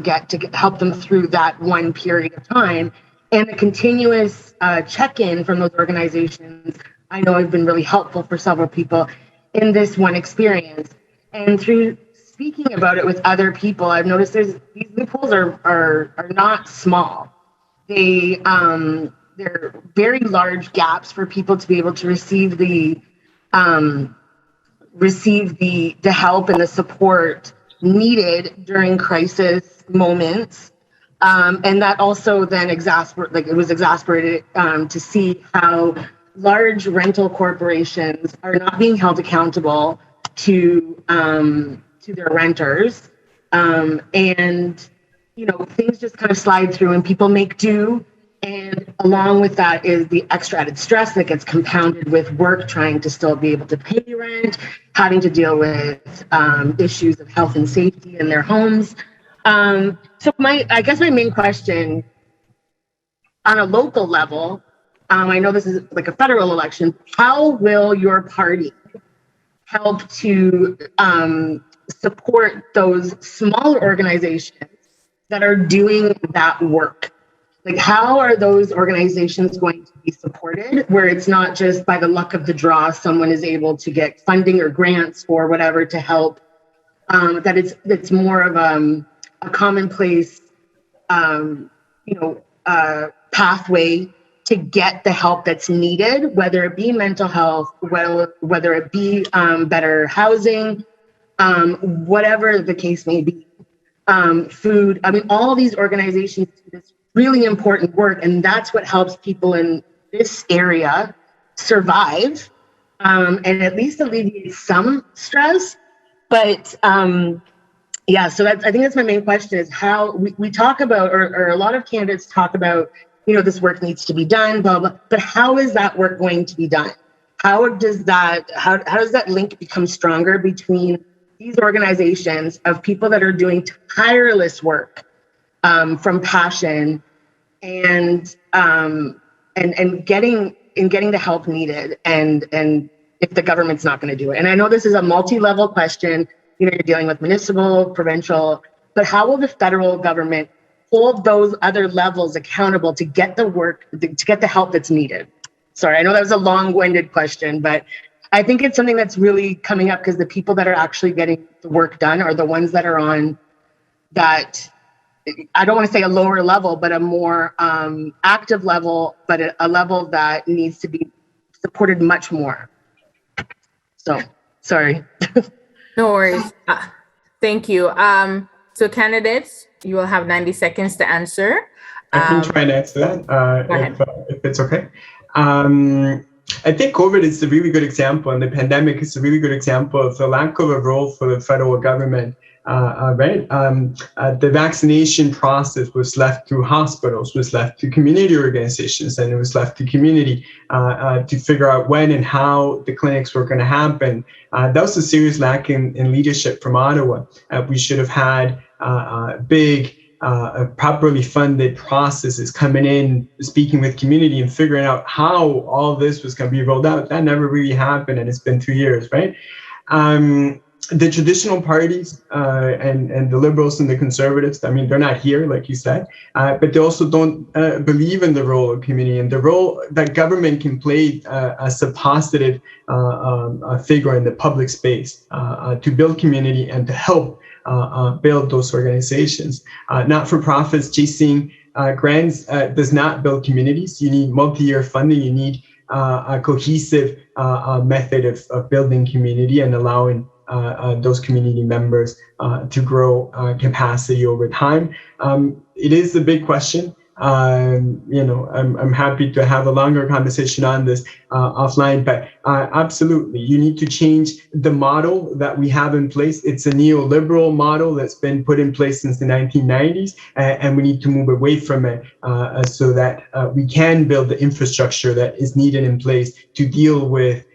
get to help them through that one period of time. And the continuous check-in from those organizations, I know, have been really helpful for several people in this one experience. And through speaking about it with other people, I've noticed these loopholes are not small. They're very large gaps for people to be able to receive the help and the support needed during crisis moments. And that also then it was exasperated to see how large rental corporations are not being held accountable to their renters. And, things just kind of slide through and people make do. And along with that is the extra added stress that gets compounded with work, trying to still be able to pay rent, having to deal with issues of health and safety in their homes. So I guess my main question on a local level, I know this is like a federal election, how will your party help to support those smaller organizations that are doing that work? Like, how are those organizations going to be supported, where it's not just by the luck of the draw someone is able to get funding or grants or whatever to help, that it's more of a commonplace pathway to get the help that's needed, whether it be mental health, whether it be better housing, whatever the case may be, food. I mean, all of these organizations do this really important work, and that's what helps people in this area survive and at least alleviate some stress. But so I think that's my main question, is how we talk about, or a lot of candidates talk about, this work needs to be done, blah, blah, but how is that work going to be done? How does that link become stronger between these organizations of people that are doing tireless work from passion and and getting the help needed, and if the government's not going to do it. And I know this is a multi-level question. You're dealing with municipal, provincial, but how will the federal government hold those other levels accountable to get the work, to get the help that's needed? Sorry, I know that was a long-winded question, but I think it's something that's really coming up because the people that are actually getting the work done are the ones that are on that, I don't want to say a lower level, but a more active level, but a level that needs to be supported much more. So, sorry. No worries. Thank you. So candidates, you will have 90 seconds to answer. I can try and answer that if it's okay. I think COVID is a really good example, and the pandemic is a really good example of the lack of a role for the federal government. Right? The vaccination process was left to hospitals, was left to community organizations, and it was left to community to figure out when and how the clinics were going to happen. That was a serious lack in leadership from Ottawa. We should have had big, properly funded processes coming in, speaking with community and figuring out how all this was going to be rolled out. That never really happened, and it's been 2 years, right? The traditional parties and the Liberals and the Conservatives, I mean, they're not here, like you said, but they also don't believe in the role of community and the role that government can play as a positive figure in the public space to build community and to help build those organizations. Not-for-profits chasing grants does not build communities. You need multi-year funding. You need a cohesive method of building community and allowing those community members to grow capacity over time. It is a big question. I'm happy to have a longer conversation on this offline, but absolutely, you need to change the model that we have in place. It's a neoliberal model that's been put in place since the 1990s, and we need to move away from it so that we can build the infrastructure that is needed in place to deal with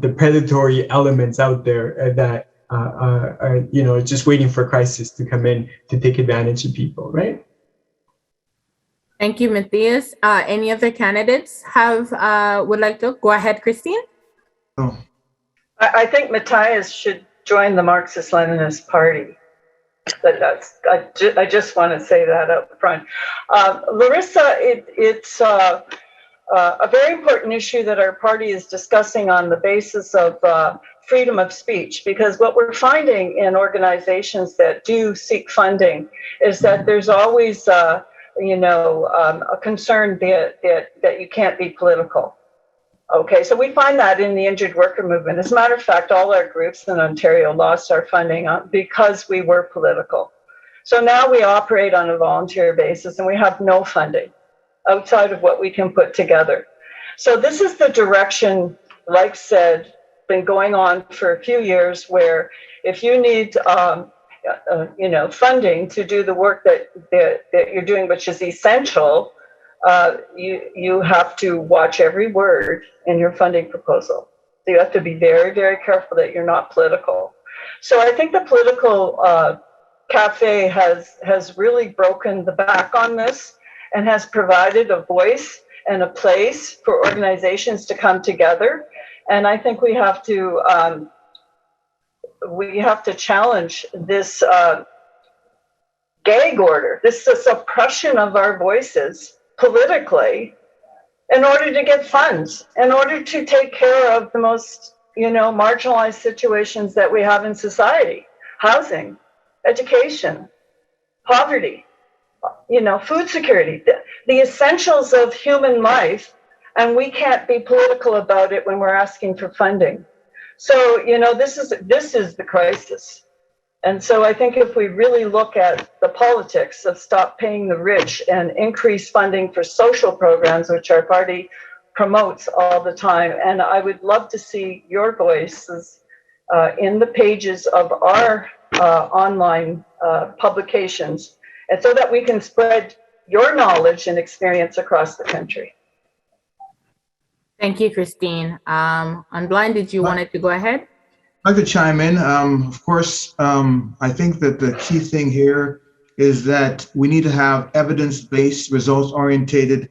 the predatory elements out there that are just waiting for a crisis to come in to take advantage of people, right? Thank you, Matias. Any other candidates would like to go ahead, Christine? Oh. I think Matias should join the Marxist-Leninist Party. I just want to say that up front. Larissa, it's a very important issue that our party is discussing on the basis of freedom of speech, because what we're finding in organizations that do seek funding is that there's always a concern that you can't be political. Okay, so we find that in the injured worker movement. As a matter of fact, all our groups in Ontario lost our funding because we were political. So now we operate on a volunteer basis and we have no funding outside of what we can put together. So this is the direction, like said, been going on for a few years, where if you need funding to do the work that you're doing, which is essential, you have to watch every word in your funding proposal. So you have to be very, very careful that you're not political. So I think the political Café has really broken the back on this and has provided a voice and a place for organizations to come together. And I think we have to challenge this gag order, this suppression of our voices politically, in order to get funds, in order to take care of the most, marginalized situations that we have in society: housing, education, poverty, food security, the essentials of human life. And we can't be political about it when we're asking for funding. So, this is the crisis. And so I think if we really look at the politics of stop paying the rich and increase funding for social programs, which our party promotes all the time, and I would love to see your voices in the pages of our online publications, and so that we can spread your knowledge and experience across the country. Thank you, Christine. Unblind, did you want to go ahead? I could chime in. Of course, I think that the key thing here is that we need to have evidence-based, results-orientated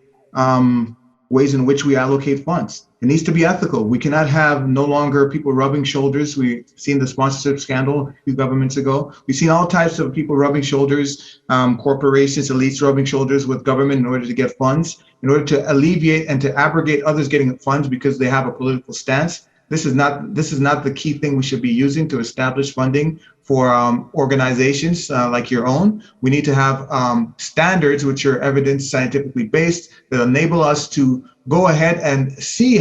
ways in which we allocate funds. It needs to be ethical. We cannot have no longer people rubbing shoulders. We've seen the sponsorship scandal a few governments ago. We've seen all types of people rubbing shoulders, corporations, elites rubbing shoulders with government in order to get funds, in order to alleviate and to abrogate others getting funds because they have a political stance. This is not the key thing we should be using to establish funding for organizations like your own. We need to have standards which are evidence scientifically based that enable us to go ahead and see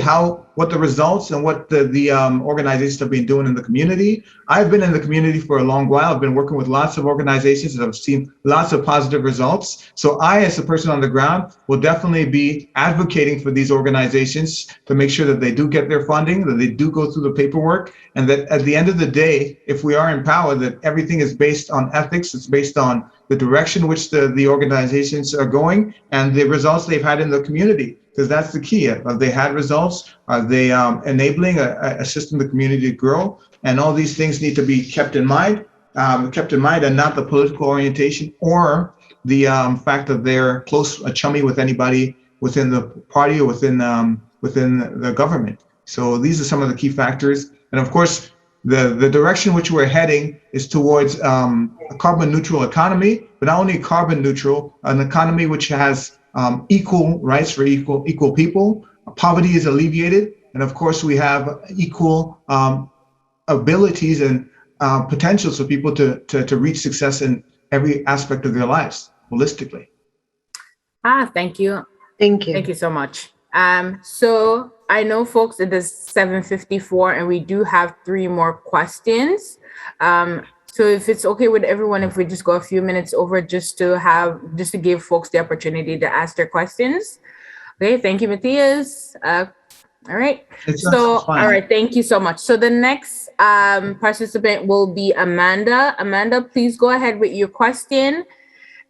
what the results and what the organizations have been doing in the community. I've been in the community for a long while. I've been working with lots of organizations that have seen lots of positive results. So I, as a person on the ground, will definitely be advocating for these organizations to make sure that they do get their funding, that they do go through the paperwork, and that at the end of the day, if we are in power, that everything is based on ethics, it's based on the direction which the organizations are going and the results they've had in the community. Because that's the key. Have they had results? Are they enabling, assisting the community to grow? And all these things need to be kept in mind, and not the political orientation or the fact that they're close, chummy with anybody within the party or within the government. So these are some of the key factors. And of course, the direction which we're heading is towards a carbon neutral economy, but not only carbon neutral, an economy which has equal rights for equal people. Poverty is alleviated, and of course we have equal abilities and potentials for people to reach success in every aspect of their lives holistically. Thank you. Thank you. Thank you so much. So I know, folks, it is 7:54 and we do have 3 more questions. So if it's okay with everyone, if we just go a few minutes over just to give folks the opportunity to ask their questions. Okay, thank you, Matias. All right. All right, thank you so much. So the next participant will be Amanda. Amanda, please go ahead with your question,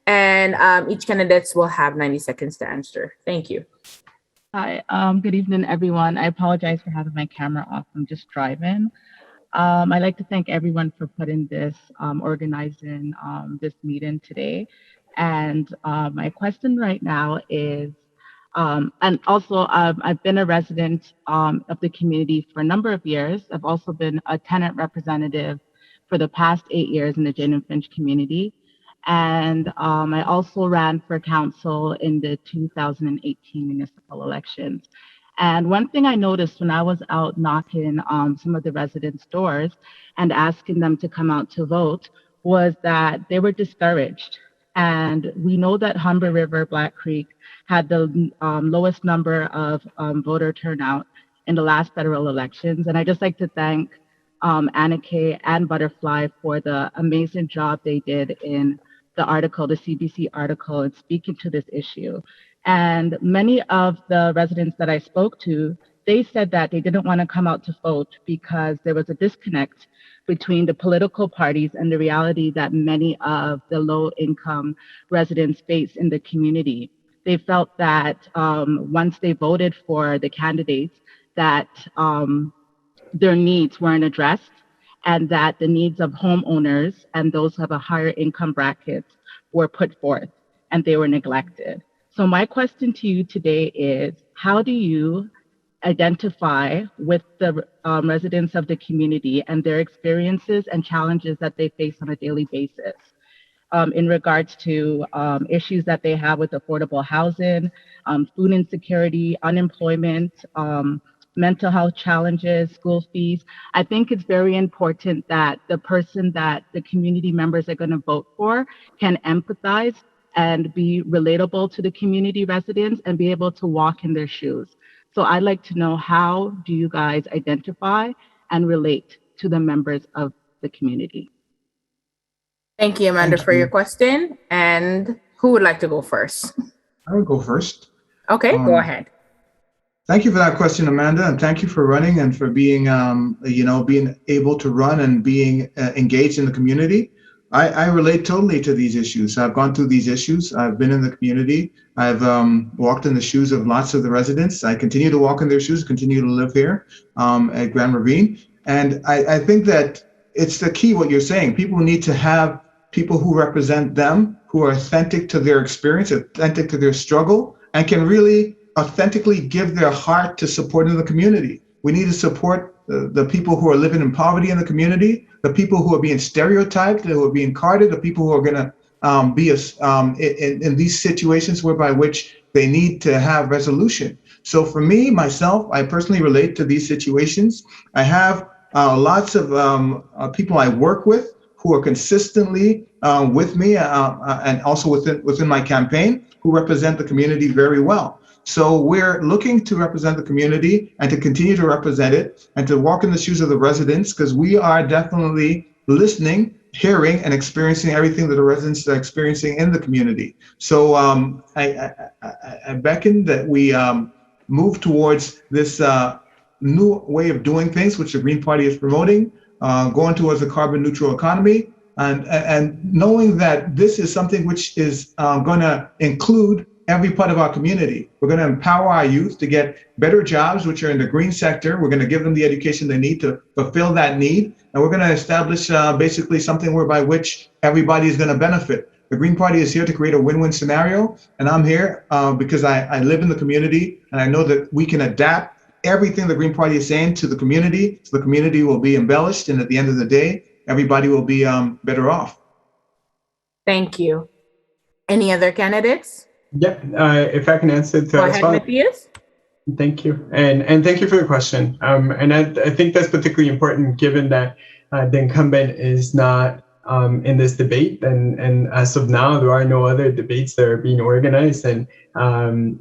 and each candidate will have 90 seconds to answer. Thank you. Hi, good evening, everyone. I apologize for having my camera off. I'm just driving. I'd like to thank everyone for putting this, organizing this meeting today. And my question right now is, and also I've been a resident of the community for a number of years. I've also been a tenant representative for the past 8 years in the Jane and Finch community. And I also ran for council in the 2018 municipal elections. And one thing I noticed when I was out knocking on some of the residents' doors and asking them to come out to vote was that they were discouraged. And we know that Humber River, Black Creek had the lowest number of voter turnout in the last federal elections. And I just like to thank Anna Kay and Butterfly for the amazing job they did in the article, the CBC article, and speaking to this issue. And many of the residents that I spoke to, they said that they didn't want to come out to vote because there was a disconnect between the political parties and the reality that many of the low-income residents face in the community. They felt that once they voted for the candidates, that their needs weren't addressed, and that the needs of homeowners and those who have a higher income bracket were put forth and they were neglected. So my question to you today is, how do you identify with the residents of the community and their experiences and challenges that they face on a daily basis in regards to issues that they have with affordable housing, food insecurity, unemployment, mental health challenges, school fees? I think it's very important that the person that the community members are going to vote for can empathize and be relatable to the community residents and be able to walk in their shoes. So I'd like to know, how do you guys identify and relate to the members of the community? Thank you, Amanda, for your question. And who would like to go first? I would go first. Okay, go ahead. Thank you for that question, Amanda, and thank you for running and for being, being able to run and being engaged in the community. I relate totally to these issues. I've gone through these issues. I've been in the community. I've walked in the shoes of lots of the residents. I continue to walk in their shoes, continue to live here at Grand Ravine. And I think that it's the key, what you're saying. People need to have people who represent them, who are authentic to their experience, authentic to their struggle, and can really authentically give their heart to supporting the community. We need to support the people who are living in poverty in the community, the people who are being stereotyped, who are being carded, the people who are going to be in these situations whereby which they need to have resolution. So for me, myself, I personally relate to these situations. I have lots of people I work with who are consistently with me and also within my campaign who represent the community very well. So we're looking to represent the community and to continue to represent it and to walk in the shoes of the residents, because we are definitely listening, hearing, and experiencing everything that the residents are experiencing in the community. So I beckon that we move towards this new way of doing things, which the Green Party is promoting, going towards a carbon neutral economy, and knowing that this is something which is going to include every part of our community. We're going to empower our youth to get better jobs, which are in the green sector. We're going to give them the education they need to fulfill that need. And we're going to establish basically something whereby which everybody is going to benefit. The Green Party is here to create a win-win scenario. And I'm here because I live in the community, and I know that we can adapt everything the Green Party is saying to the community. So the community will be embellished. And at the end of the day, everybody will be better off. Thank you. Any other candidates? Yeah, if I can answer to Go ahead, Matias. Thank you, and thank you for the question. And I think that's particularly important given that the incumbent is not in this debate, and as of now, there are no other debates that are being organized, and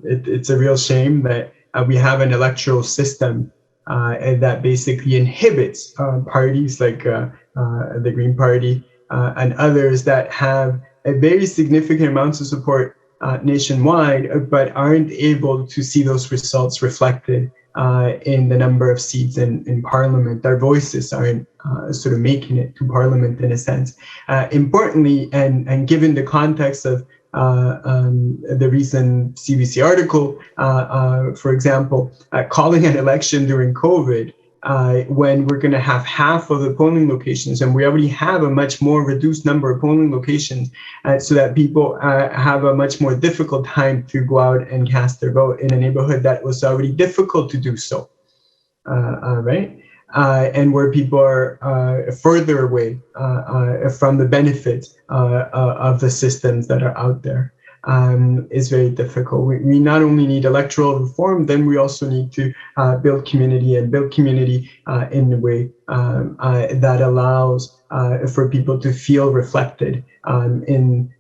it's a real shame that we have an electoral system and that basically inhibits parties like the Green Party and others that have a very significant amounts of support nationwide, but aren't able to see those results reflected in the number of seats in Parliament. Their voices aren't sort of making it to Parliament in a sense. Importantly, and given the context of the recent CBC article, for example, calling an election during COVID, when we're going to have half of the polling locations, and we already have a much more reduced number of polling locations, so that people have a much more difficult time to go out and cast their vote in a neighborhood that was already difficult to do so, right? And where people are further away from the benefits of the systems that are out there. Is very difficult. We not only need electoral reform, then we also need to build community in a way that allows for people to feel reflected in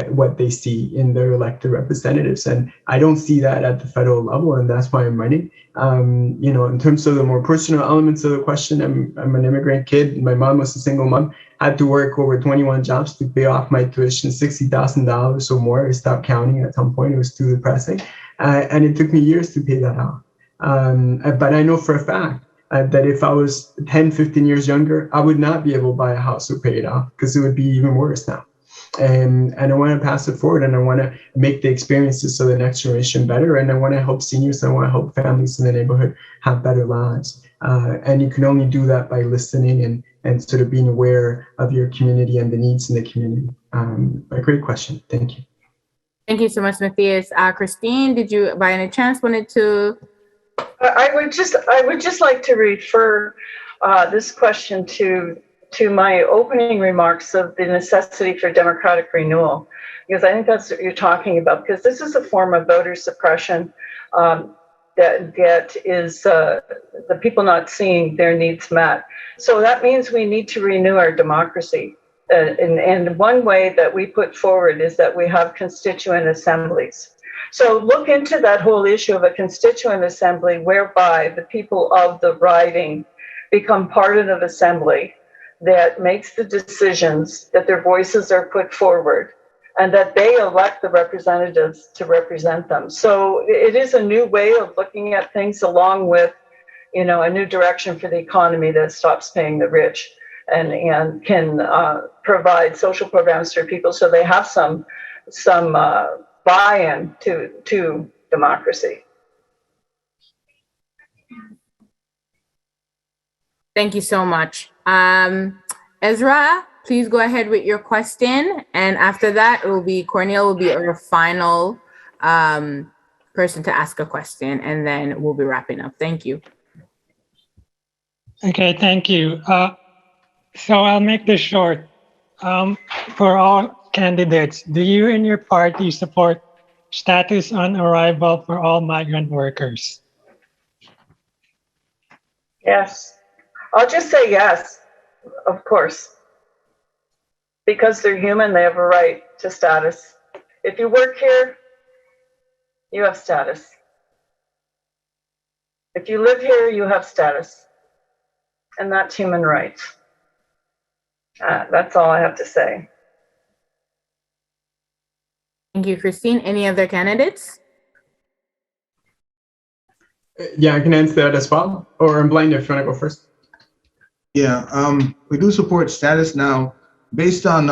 what they see in their elected representatives. And I don't see that at the federal level, and that's why I'm running. In terms of the more personal elements of the question, I'm an immigrant kid. My mom was a single mom. I had to work over 21 jobs to pay off my tuition, $60,000 or more. I stopped counting at some point. It was too depressing. And it took me years to pay that off. But I know for a fact that if I was 10, 15 years younger, I would not be able to buy a house or pay it off, because it would be even worse now. And I want to pass it forward, and I want to make the experiences of the next generation better. And I want to help seniors, and I want to help families in the neighborhood have better lives. And you can only do that by listening and sort of being aware of your community and the needs in the community. A great question. Thank you. Thank you so much, Matthias. Christine, did you by any chance wanted to? I would just like to refer this question to my opening remarks of the necessity for democratic renewal, because I think that's what you're talking about, because this is a form of voter suppression that is the people not seeing their needs met. So that means we need to renew our democracy. And one way that we put forward is that we have constituent assemblies. So look into that whole issue of a constituent assembly whereby the people of the riding become part of an assembly that makes the decisions, that their voices are put forward, and that they elect the representatives to represent them. So it is a new way of looking at things, along with, a new direction for the economy that stops paying the rich and can provide social programs for people so they have some buy-in to democracy. Thank you so much. Ezra, please go ahead with your question. And after that, Cornel will be our final person to ask a question, and then we'll be wrapping up. Thank you. Okay, thank you. So I'll make this short. For all candidates, do you and your party support status on arrival for all migrant workers? Yes. I'll just say yes, of course. Because they're human, they have a right to status. If you work here, you have status. If you live here, you have status. And that's human rights. That's all I have to say. Thank you, Christine. Any other candidates? Yeah, I can answer that as well. Or Unblind, if you want to go first. Yeah, we do support status now. Based on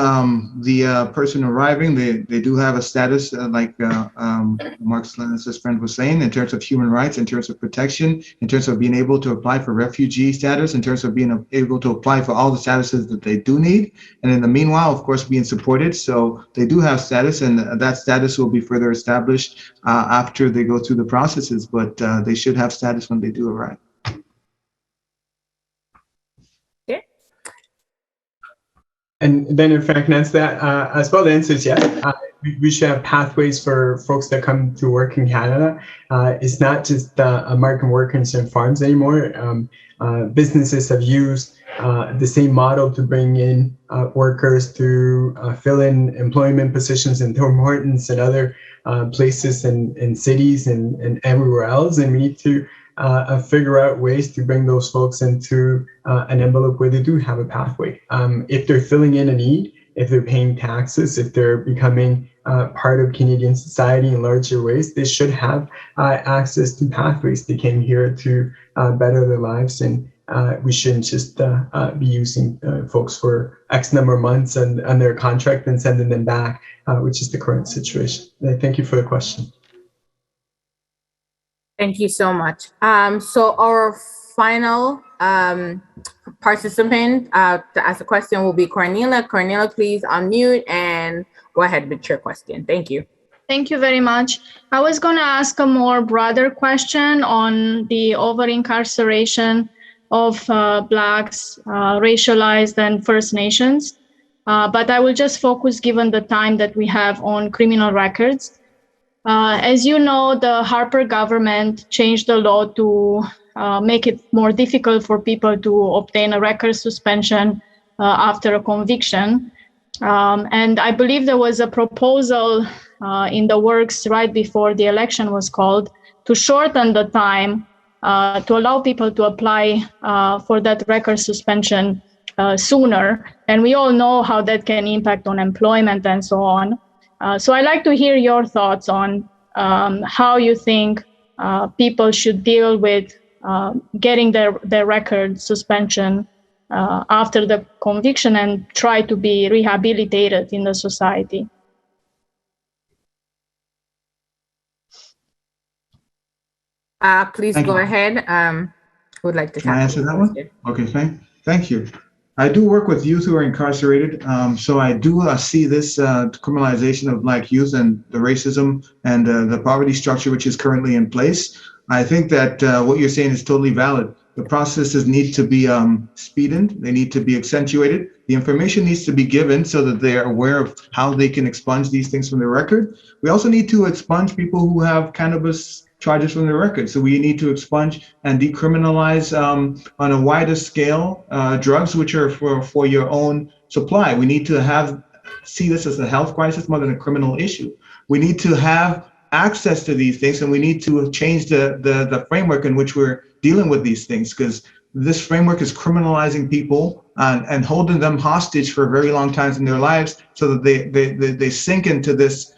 the person arriving, they do have a status, like Marxist-Leninist friend was saying, in terms of human rights, in terms of protection, in terms of being able to apply for refugee status, in terms of being able to apply for all the statuses that they do need. And in the meanwhile, of course, being supported. So they do have status, and that status will be further established after they go through the processes. But they should have status when they do arrive. And then if I can answer that as well, the answer is yes. We should have pathways for folks that come to work in Canada. It's not just American workers and farms anymore. Businesses have used the same model to bring in workers to fill in employment positions in Tim Hortons and other places and cities and everywhere else. And we need to figure out ways to bring those folks into an envelope where they do have a pathway. If they're filling in a need, if they're paying taxes, if they're becoming part of Canadian society in larger ways, they should have access to pathways. They came here to better their lives, and we shouldn't just be using folks for X number of months on their contract and sending them back, which is the current situation. Thank you for the question. Thank you so much. So our final participant to ask a question will be Cornelia. Cornelia, please unmute and go ahead with your question. Thank you. Thank you very much. I was going to ask a more broader question on the over-incarceration of Blacks, racialized and First Nations, but I will just focus, given the time that we have, on criminal records. As you know, the Harper government changed the law to make it more difficult for people to obtain a record suspension after a conviction. And I believe there was a proposal in the works right before the election was called to shorten the time to allow people to apply for that record suspension sooner. And we all know how that can impact on employment and so on. So I'd like to hear your thoughts on how you think people should deal with getting their record suspension after the conviction and try to be rehabilitated in the society. Please go ahead. Who would like to Can I answer that one? Okay, thank you. I do work with youth who are incarcerated, so I do see this criminalization of Black youth and the racism and the poverty structure which is currently in place. I think that what you're saying is totally valid. The processes need to be speeded. They need to be accentuated. The information needs to be given so that they are aware of how they can expunge these things from their record. We also need to expunge people who have cannabis charges from their record. So we need to expunge and decriminalize on a wider scale drugs which are for your own supply. We need to see this as a health crisis more than a criminal issue. We need to have access to these things, and we need to change the framework in which we're dealing with these things, because this framework is criminalizing people and holding them hostage for very long times in their lives, so that they sink into this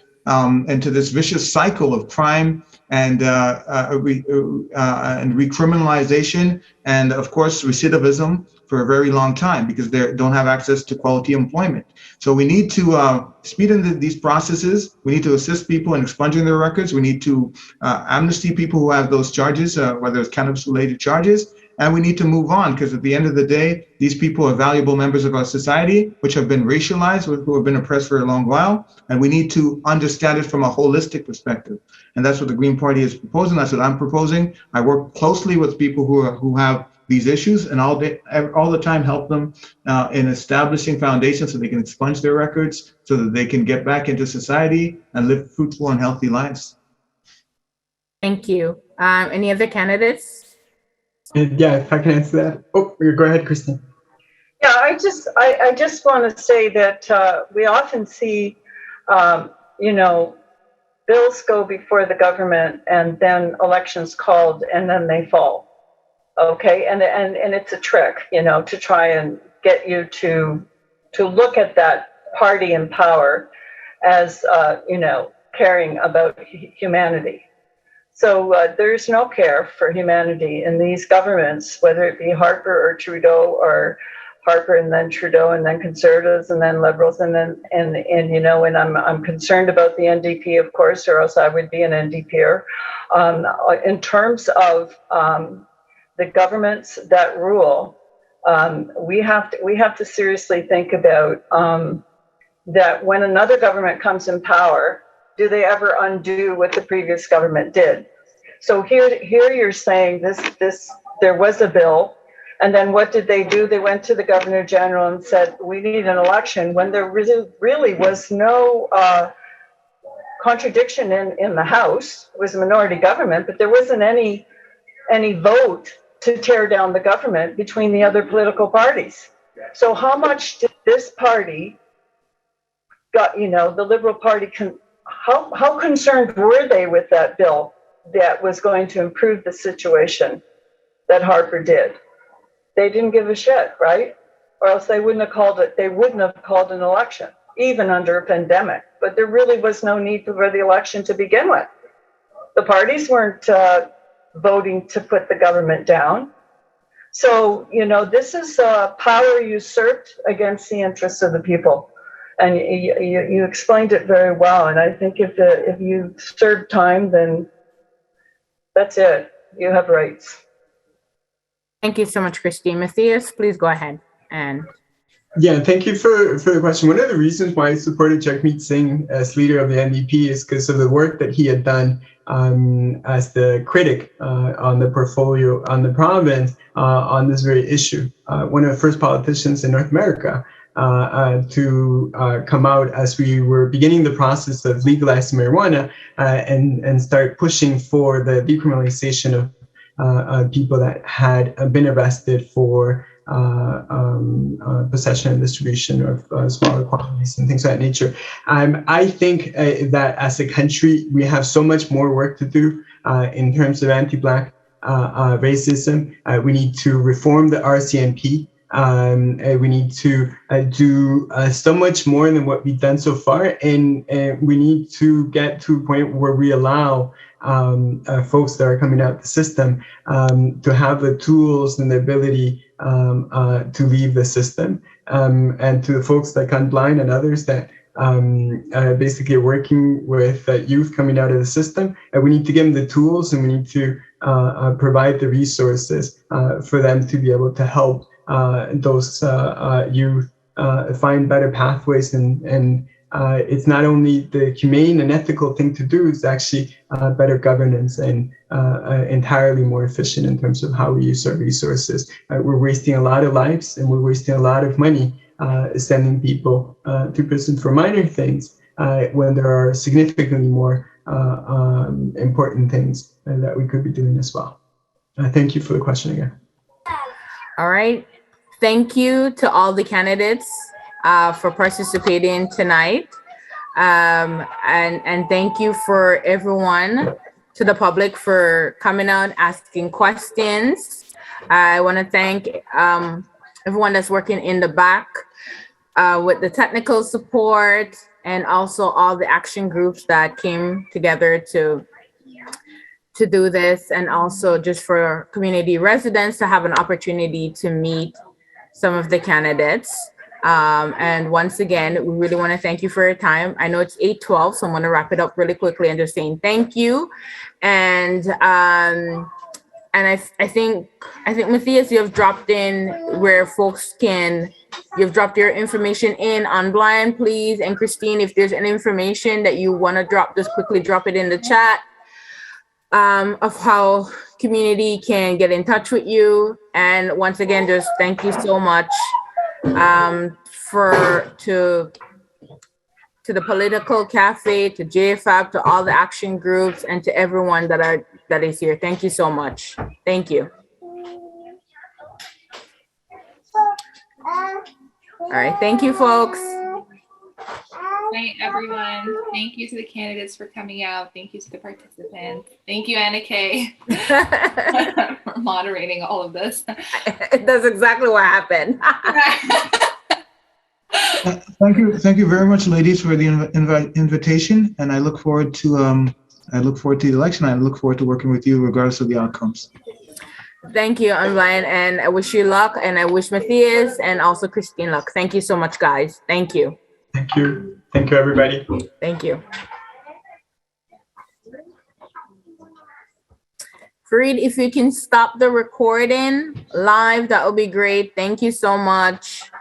vicious cycle of crime and recriminalization and, of course, recidivism for a very long time, because they don't have access to quality employment. So we need to speed in these processes. We need to assist people in expunging their records. We need to amnesty people who have those charges, whether it's cannabis-related charges. and we need to move on, because at the end of the day, these people are valuable members of our society, which have been racialized, who have been oppressed for a long while, and we need to understand it from a holistic perspective. And that's what the Green Party is proposing. That's what I'm proposing. I work closely with people who have these issues, and all the time help them in establishing foundations so they can expunge their records, so that they can get back into society and live fruitful and healthy lives. Thank you. Any other candidates? Yeah, if I can answer that. Oh, go ahead, Christine. Yeah, I just want to say that we often see, bills go before the government and then elections called and then they fall. Okay, and it's a trick, to try and get you to look at that party in power as, caring about humanity. So there's no care for humanity in these governments, whether it be Harper or Trudeau, or Harper and then Trudeau and then Conservatives and then Liberals and I'm concerned about the NDP, of course, or else I would be an NDPer. In terms of the governments that rule, we have to seriously think about that when another government comes in power, do they ever undo what the previous government did? So here you're saying there was a bill, and then what did they do? They went to the Governor General and said, we need an election, when there really was no contradiction in the House. It was a minority government, but there wasn't any vote to tear down the government between the other political parties. So how much did this party the Liberal Party, how concerned were they with that bill that was going to improve the situation that Harper did? They didn't give a shit, right? Or else they wouldn't have called an election, even under a pandemic. But there really was no need for the election to begin with. The parties weren't voting to put the government down. So, this is power usurped against the interests of the people. And you explained it very well. And I think if you serve time, then that's it. You have rights. Thank you so much, Christine. Matias, please go ahead. Yeah, thank you for the question. One of the reasons why I supported Jagmeet Singh as leader of the NDP is because of the work that he had done as the critic on the portfolio, on the province, on this very issue. One of the first politicians in North America to come out as we were beginning the process of legalizing marijuana and start pushing for the decriminalization of people that had been arrested for possession and distribution of smaller quantities and things of that nature. I think that as a country, we have so much more work to do in terms of anti-Black racism. We need to reform the RCMP. We need to do so much more than what we've done so far, and we need to get to a point where we allow folks that are coming out of the system to have the tools and the ability to leave the system, and to the folks like Unblind and others that basically are working with youth coming out of the system. And we need to give them the tools, and we need to provide the resources for them to be able to help those youth find better pathways, and it's not only the humane and ethical thing to do, it's actually better governance and entirely more efficient in terms of how we use our resources. We're wasting a lot of lives, and we're wasting a lot of money sending people to prison for minor things when there are significantly more important things that we could be doing as well. Thank you for the question again. All right. Thank you to all the candidates for participating tonight. And thank you for everyone, to the public, for coming out, asking questions. I want to thank everyone that's working in the back with the technical support, and also all the action groups that came together to do this, and also just for community residents to have an opportunity to meet some of the candidates. And once again, we really want to thank you for your time. I know it's 8:12, so I'm going to wrap it up really quickly and just saying thank you. And And I think Matias, you have dropped in where folks can. You've dropped your information in Unblind, please. And Christine, if there's any information that you want to drop, just quickly drop it in the chat of how community can get in touch with you. And once again, just thank you so much to the Political Cafe, to JFAB, to all the action groups, and to everyone that is here. Thank you so much. Thank you. All right, thank you, folks. Night, everyone. Thank you to the candidates for coming out. Thank you to the participants. Thank you, Anna Kay, for moderating all of this. That's exactly what happened. Thank you very much, ladies, for the invitation, and I look forward to the election. I look forward to working with you, regardless of the outcomes. Thank you, Unblind, and I wish you luck, and I wish Matias and also Christine luck. Thank you so much, guys. Thank you. Thank you. Thank you, everybody. Thank you. Fareed, if you can stop the recording live, that would be great. Thank you so much.